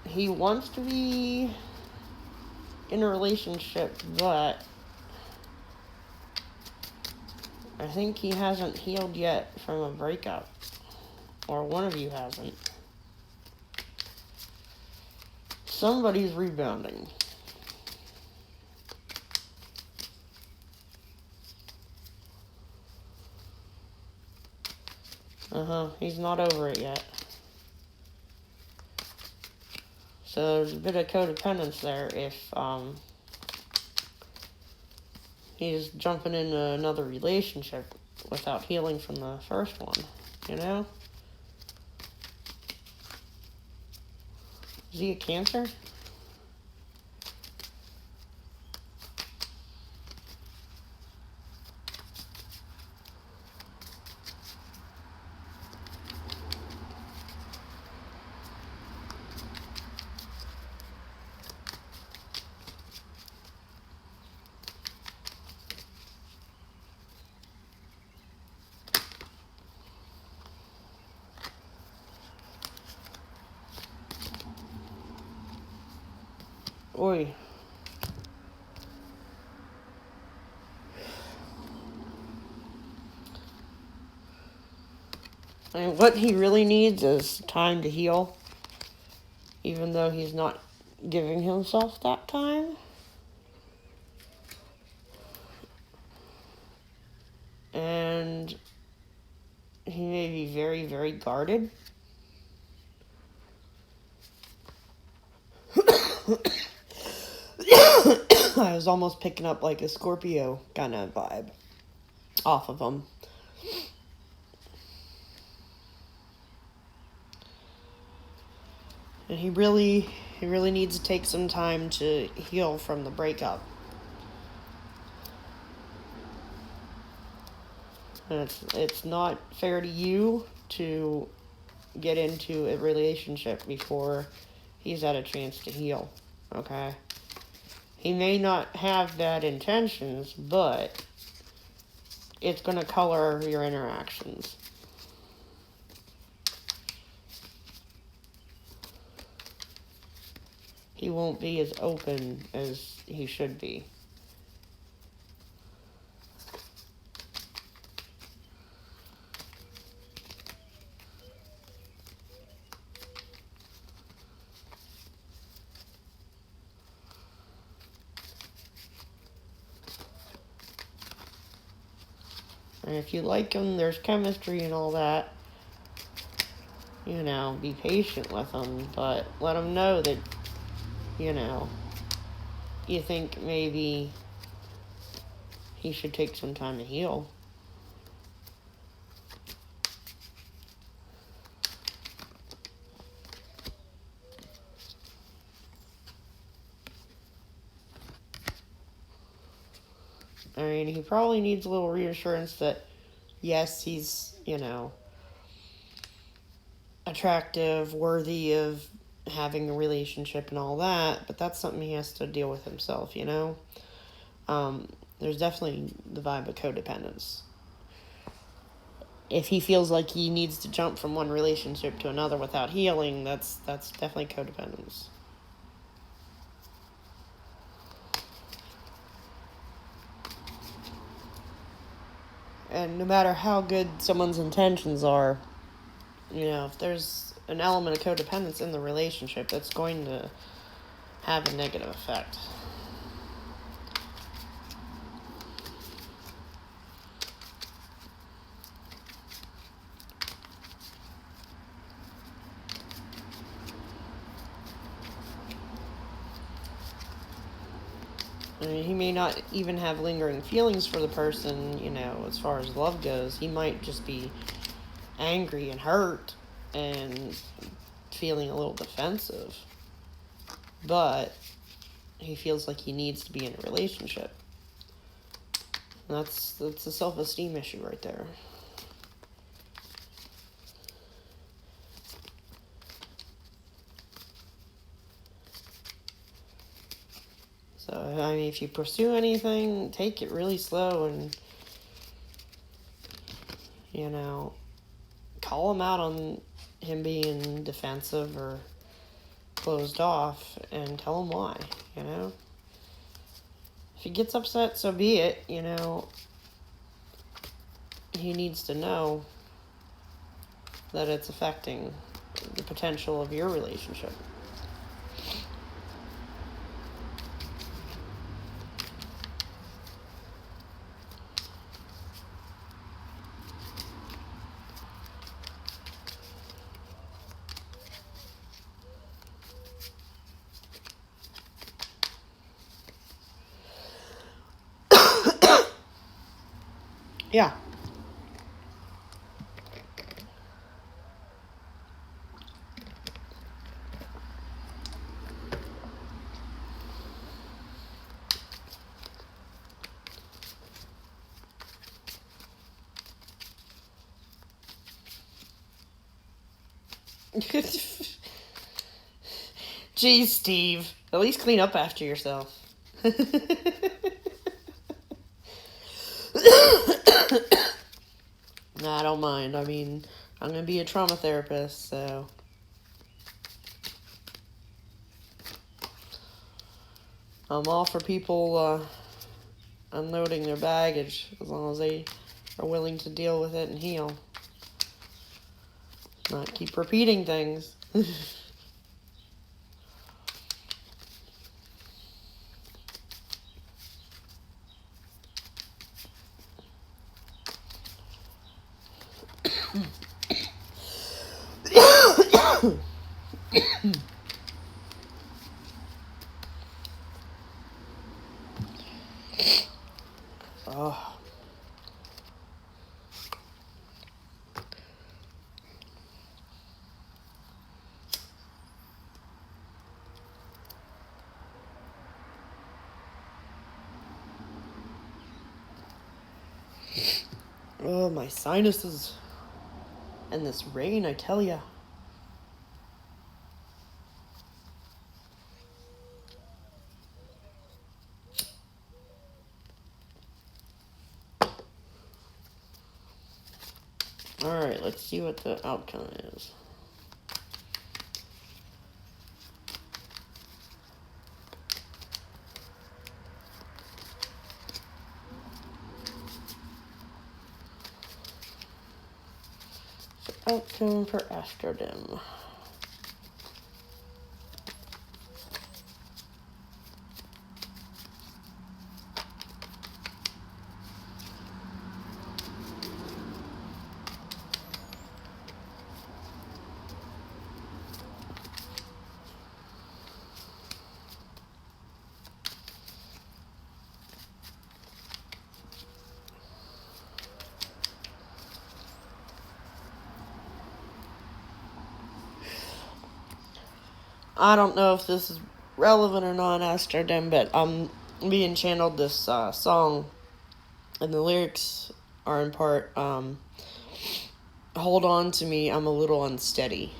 He wants to be in a relationship, but I think he hasn't healed yet from a breakup. Or one of you hasn't. Somebody's rebounding. He's not over it yet. So there's a bit of codependence there if he's jumping into another relationship without healing from the first one, you know? Is he a Cancer? Oi. And what he really needs is time to heal, even though he's not giving himself that time. And he may be very, very guarded. I was almost picking up like a Scorpio kind of vibe off of him. And he really needs to take some time to heal from the breakup. And it's not fair to you to get into a relationship before he's had a chance to heal, okay? He may not have bad intentions, but it's going to color your interactions. He won't be as open as he should be. And if you like him, there's chemistry and all that. You know, be patient with him, but let him know that, you know, you think maybe he should take some time to heal. I mean, he probably needs a little reassurance that, yes, he's, you know, attractive, worthy of having a relationship and all that, but that's something he has to deal with himself, you know? There's definitely the vibe of codependence. If he feels like he needs to jump from one relationship to another without healing, that's definitely codependence. And no matter how good someone's intentions are, you know, if there's an element of codependence in the relationship, that's going to have a negative effect. I mean, he may not even have lingering feelings for the person, you know, as far as love goes. He might just be angry and hurt and feeling a little defensive. But he feels like he needs to be in a relationship. That's a self-esteem issue right there. So, I mean, if you pursue anything, take it really slow and, you know, call him out on him being defensive or closed off and tell him why, you know? If he gets upset, so be it, you know. He needs to know that it's affecting the potential of your relationship. Yeah. Jeez, Steve. At least clean up after yourself. I don't mind. I mean, I'm going to be a trauma therapist, so... I'm all for people unloading their baggage as long as they are willing to deal with it and heal. Not keep repeating things. Oh. Oh, my sinuses. And this rain, I tell ya. Alright, let's see what the outcome is. Outcome for Astrodim. I don't know if this is relevant or not, Astrodim, but I'm being channeled this song, and the lyrics are in part, hold on to me, I'm a little unsteady.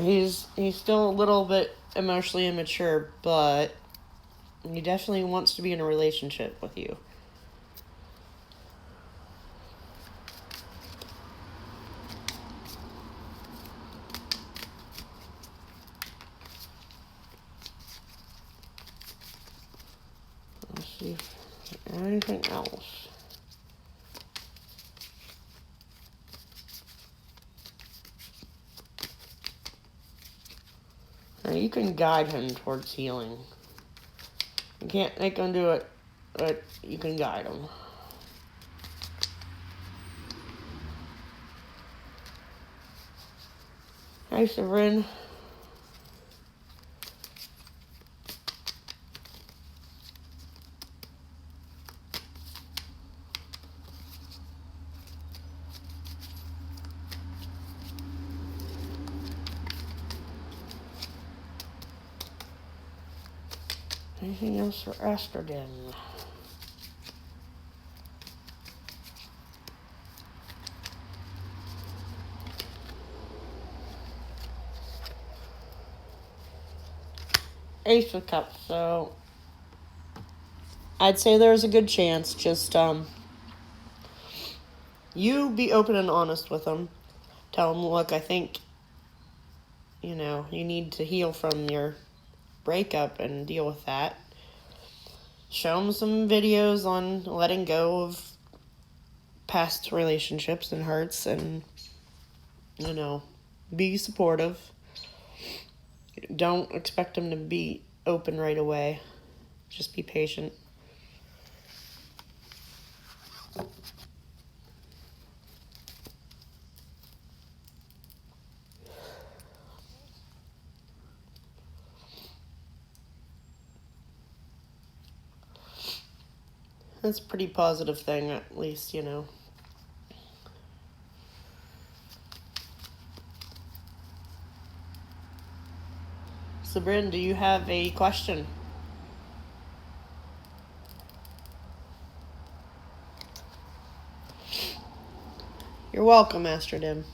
He's still a little bit emotionally immature, but he definitely wants to be in a relationship with you. Let's see if there's anything else. Now you can guide him towards healing. You can't make him do it, but you can guide him. Hi, Severin. Anything else for Astrodim? Ace of Cups, so I'd say there's a good chance. Just you be open and honest with him. Tell him, look, I think you need to heal from your breakup and deal with that. Show him some videos on letting go of past relationships and hurts, and be supportive. Don't expect him to be open right away. Just be patient. That's a pretty positive thing, at least, So, Bryn, do you have a question? You're welcome, Master Dim.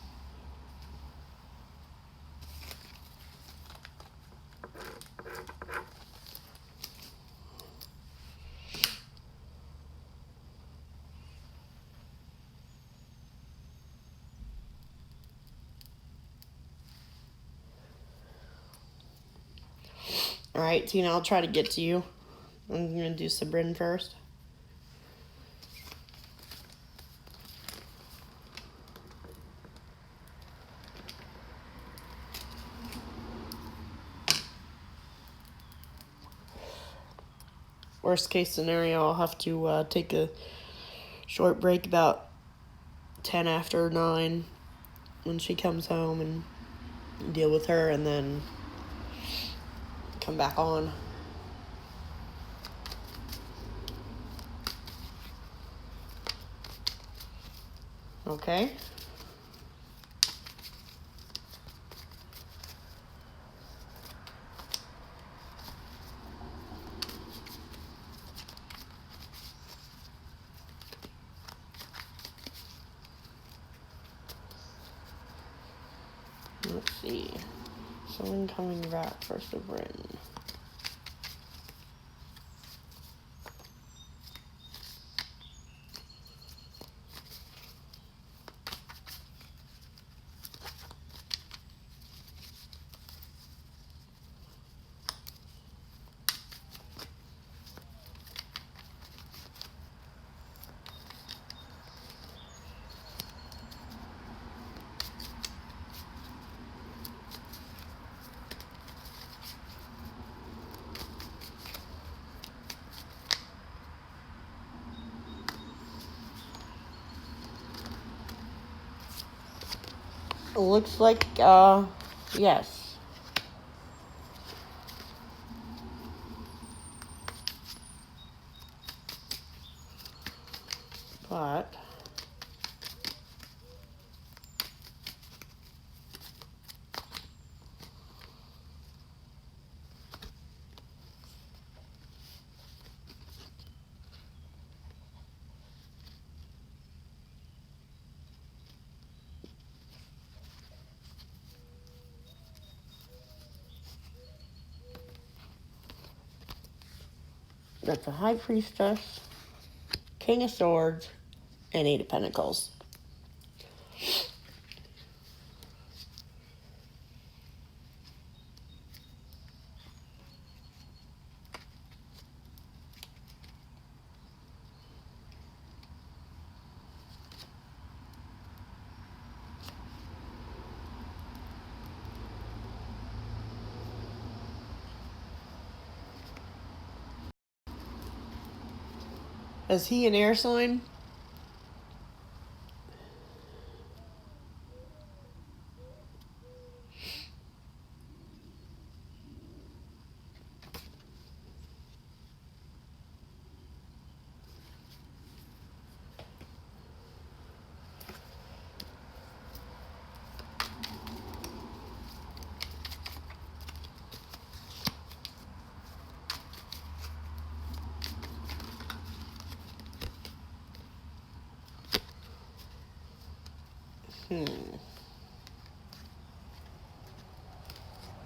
Alright, Tina, I'll try to get to you. I'm going to do Sabrin first. Worst case scenario, I'll have to take a short break about 10 after 9 when she comes home and deal with her and then come back on. Okay. Let's see. Someone coming back for Sabrin. Looks like, yes. But that's a High Priestess, King of Swords, and 8 of Pentacles. Is he an air sign?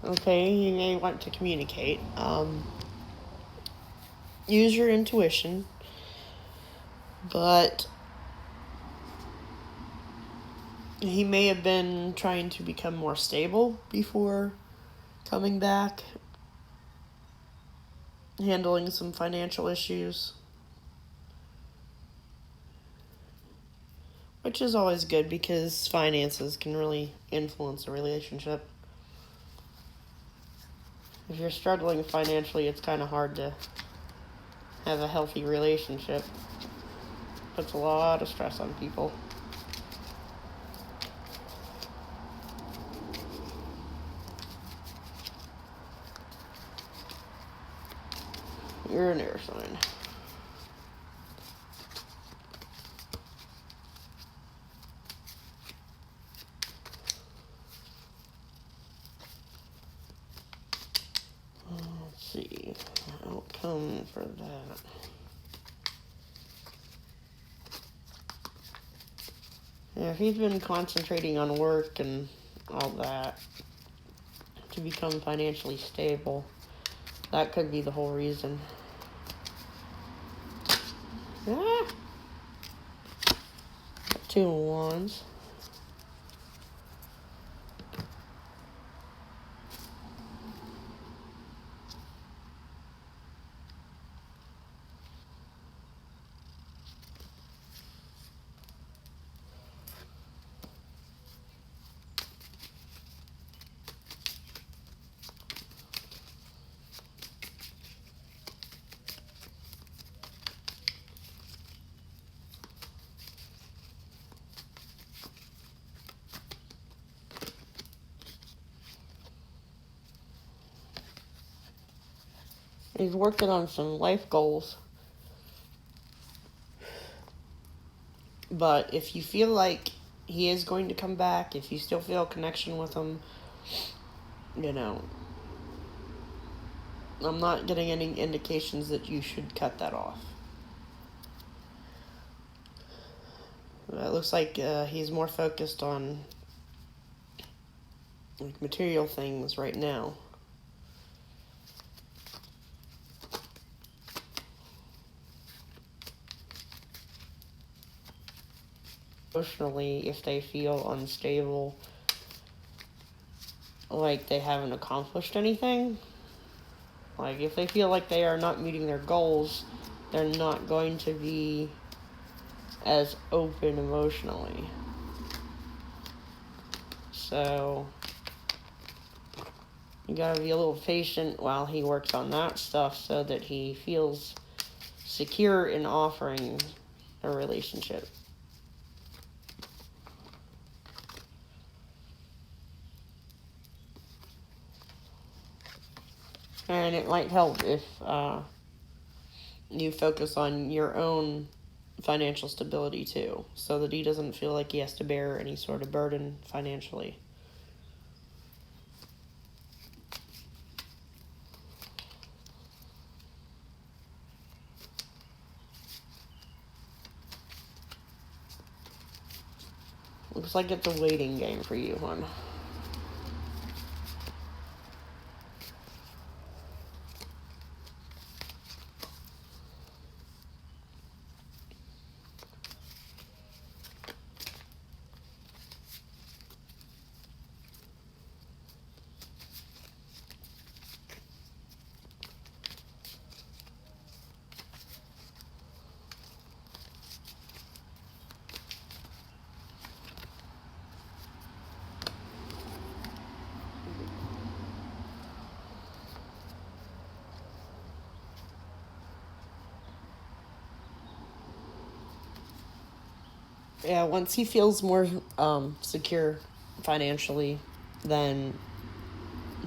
Okay, you may want to communicate. Use your intuition, but he may have been trying to become more stable before coming back, handling some financial issues, which is always good because finances can really influence a relationship. If you're struggling financially, it's kind of hard to have a healthy relationship. Puts a lot of stress on people. You're an air sign. Let's see. Outcome for that. Yeah, if he's been concentrating on work and all that to become financially stable, that could be the whole reason. Ah! 2 of Wands. He's working on some life goals. But if you feel like he is going to come back, if you still feel a connection with him, I'm not getting any indications that you should cut that off. It looks like he's more focused on material things right now. Emotionally, if they feel unstable, like they haven't accomplished anything, like if they feel like they are not meeting their goals, they're not going to be as open emotionally. So you gotta be a little patient while he works on that stuff so that he feels secure in offering a relationship. And it might help if you focus on your own financial stability too, so that he doesn't feel like he has to bear any sort of burden financially. Looks like it's a waiting game for you, hon. Yeah, once he feels more secure financially, then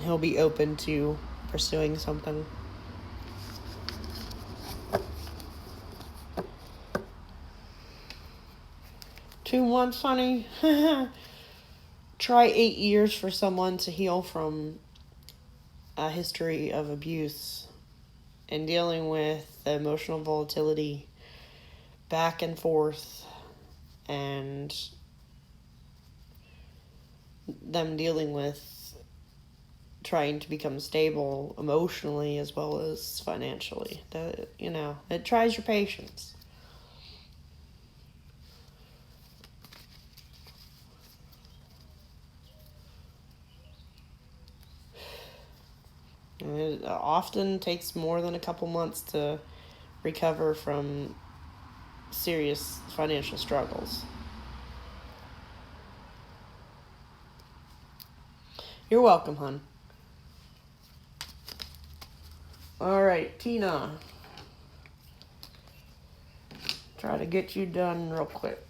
he'll be open to pursuing something. Two months, honey. Try 8 years for someone to heal from a history of abuse and dealing with the emotional volatility back and forth, and them dealing with trying to become stable emotionally as well as financially. It tries your patience. And it often takes more than a couple months to recover from serious financial struggles. You're welcome, hon. All right, Tina. Try to get you done real quick.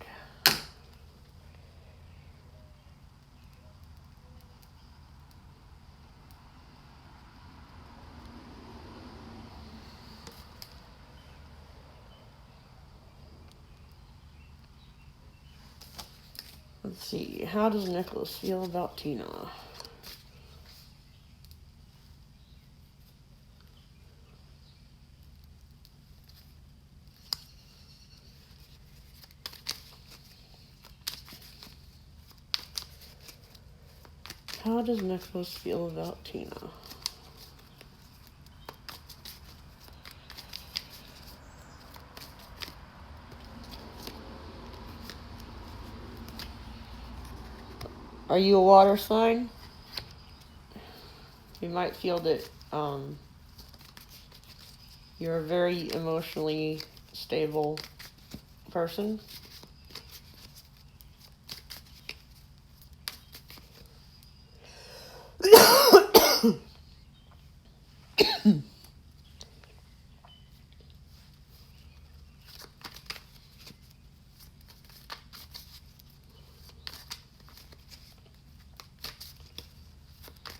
Let's see. How does Nicholas feel about Tina? How does Nicholas feel about Tina? Are you a water sign? You might feel that you're a very emotionally stable person.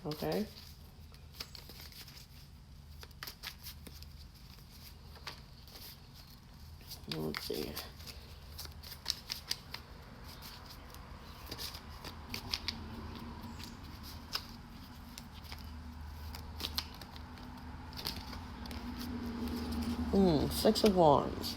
Okay. Let's see. Six of Wands.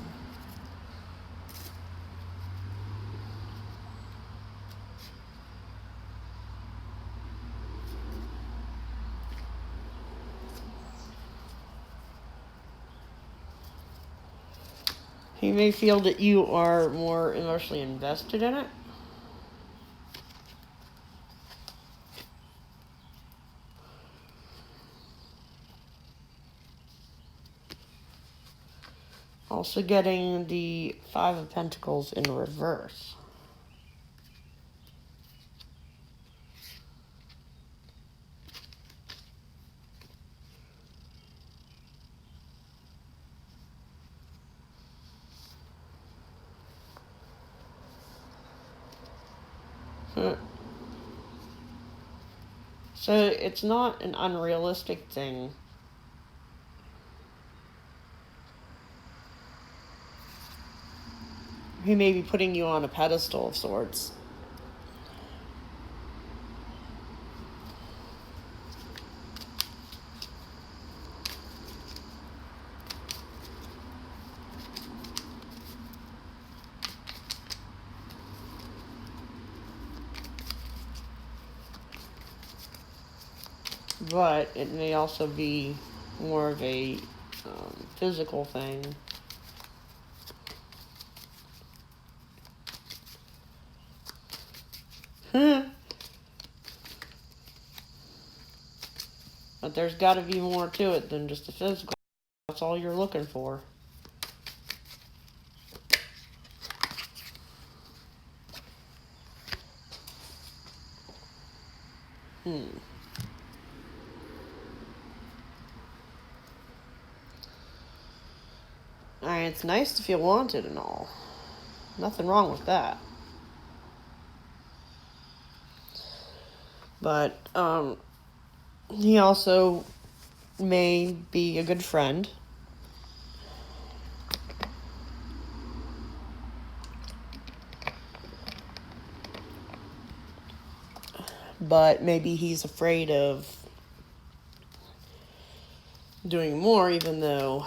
He may feel that you are more emotionally invested in it. Also getting the Five of Pentacles in reverse. So it's not an unrealistic thing. He may be putting you on a pedestal of sorts. But it may also be more of a physical thing. But there's got to be more to it than just the physical. That's all you're looking for. Alright, it's nice to feel wanted and all. Nothing wrong with that. But, he also may be a good friend. But maybe he's afraid of doing more, even though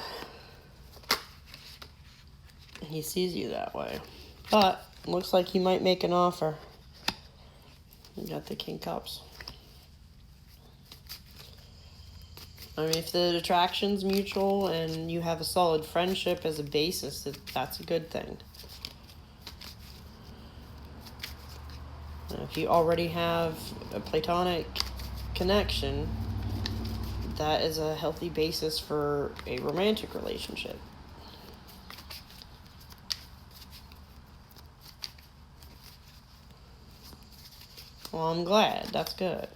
he sees you that way. But looks like he might make an offer. You got the King Cups. I mean, if the attraction's mutual and you have a solid friendship as a basis, that's a good thing. If you already have a platonic connection, that is a healthy basis for a romantic relationship. Well, I'm glad. That's good.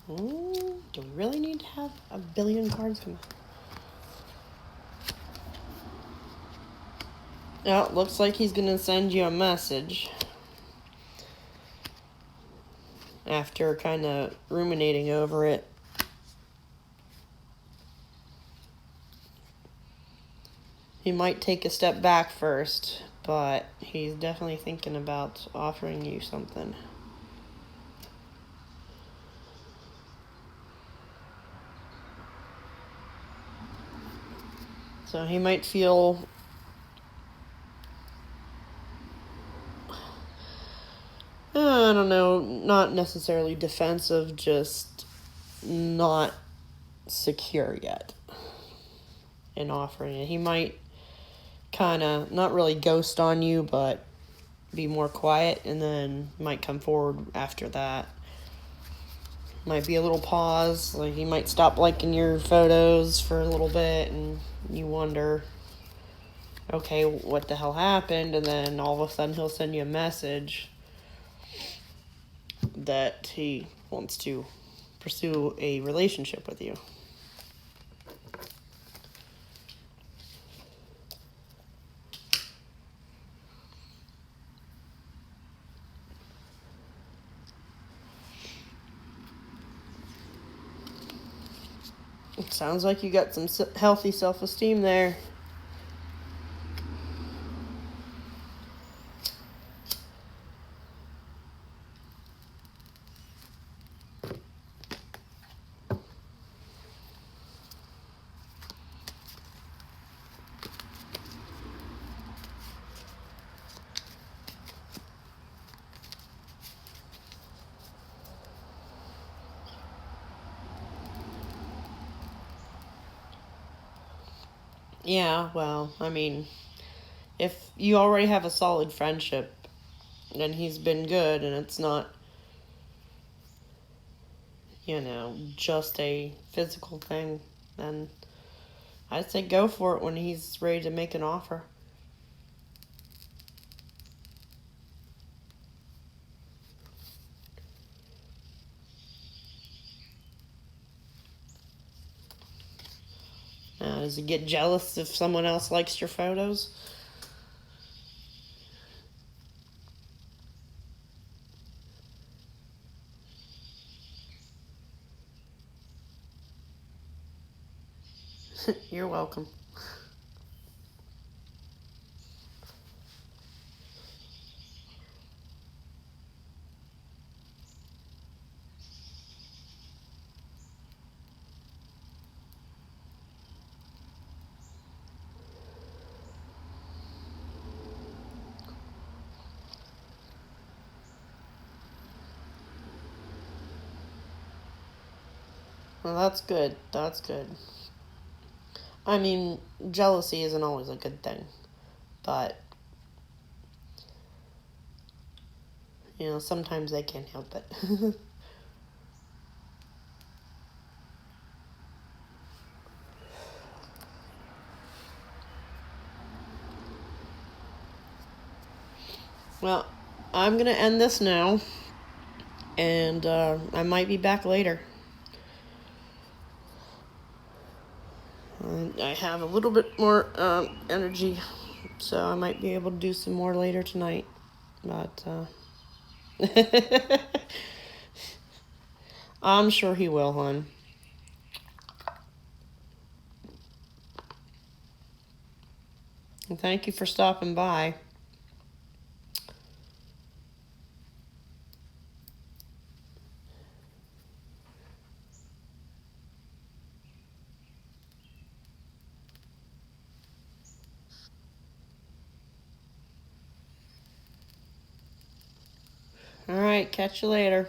Do we really need to have a billion cards come out? Yeah, looks like he's going to send you a message. after kind of ruminating over it. He might take a step back first, but he's definitely thinking about offering you something. So he might feel I don't know, not necessarily defensive, just not secure yet in offering it. He might kind of not really ghost on you, but be more quiet, and then might come forward after that. Might be a little pause, like he might stop liking your photos for a little bit, and you wonder, okay, what the hell happened? And then all of a sudden he'll send you a message that he wants to pursue a relationship with you. It sounds like you got some healthy self-esteem there. Yeah, well, I mean, if you already have a solid friendship and he's been good and it's not, just a physical thing, then I'd say go for it when he's ready to make an offer. Does he get jealous if someone else likes your photos? You're welcome. Well, that's good. That's good. I mean, jealousy isn't always a good thing, but, sometimes they can't help it. Well, I'm going to end this now, and I might be back later. I have a little bit more energy, so I might be able to do some more later tonight. But I'm sure he will, hon. And thank you for stopping by. All right, catch you later.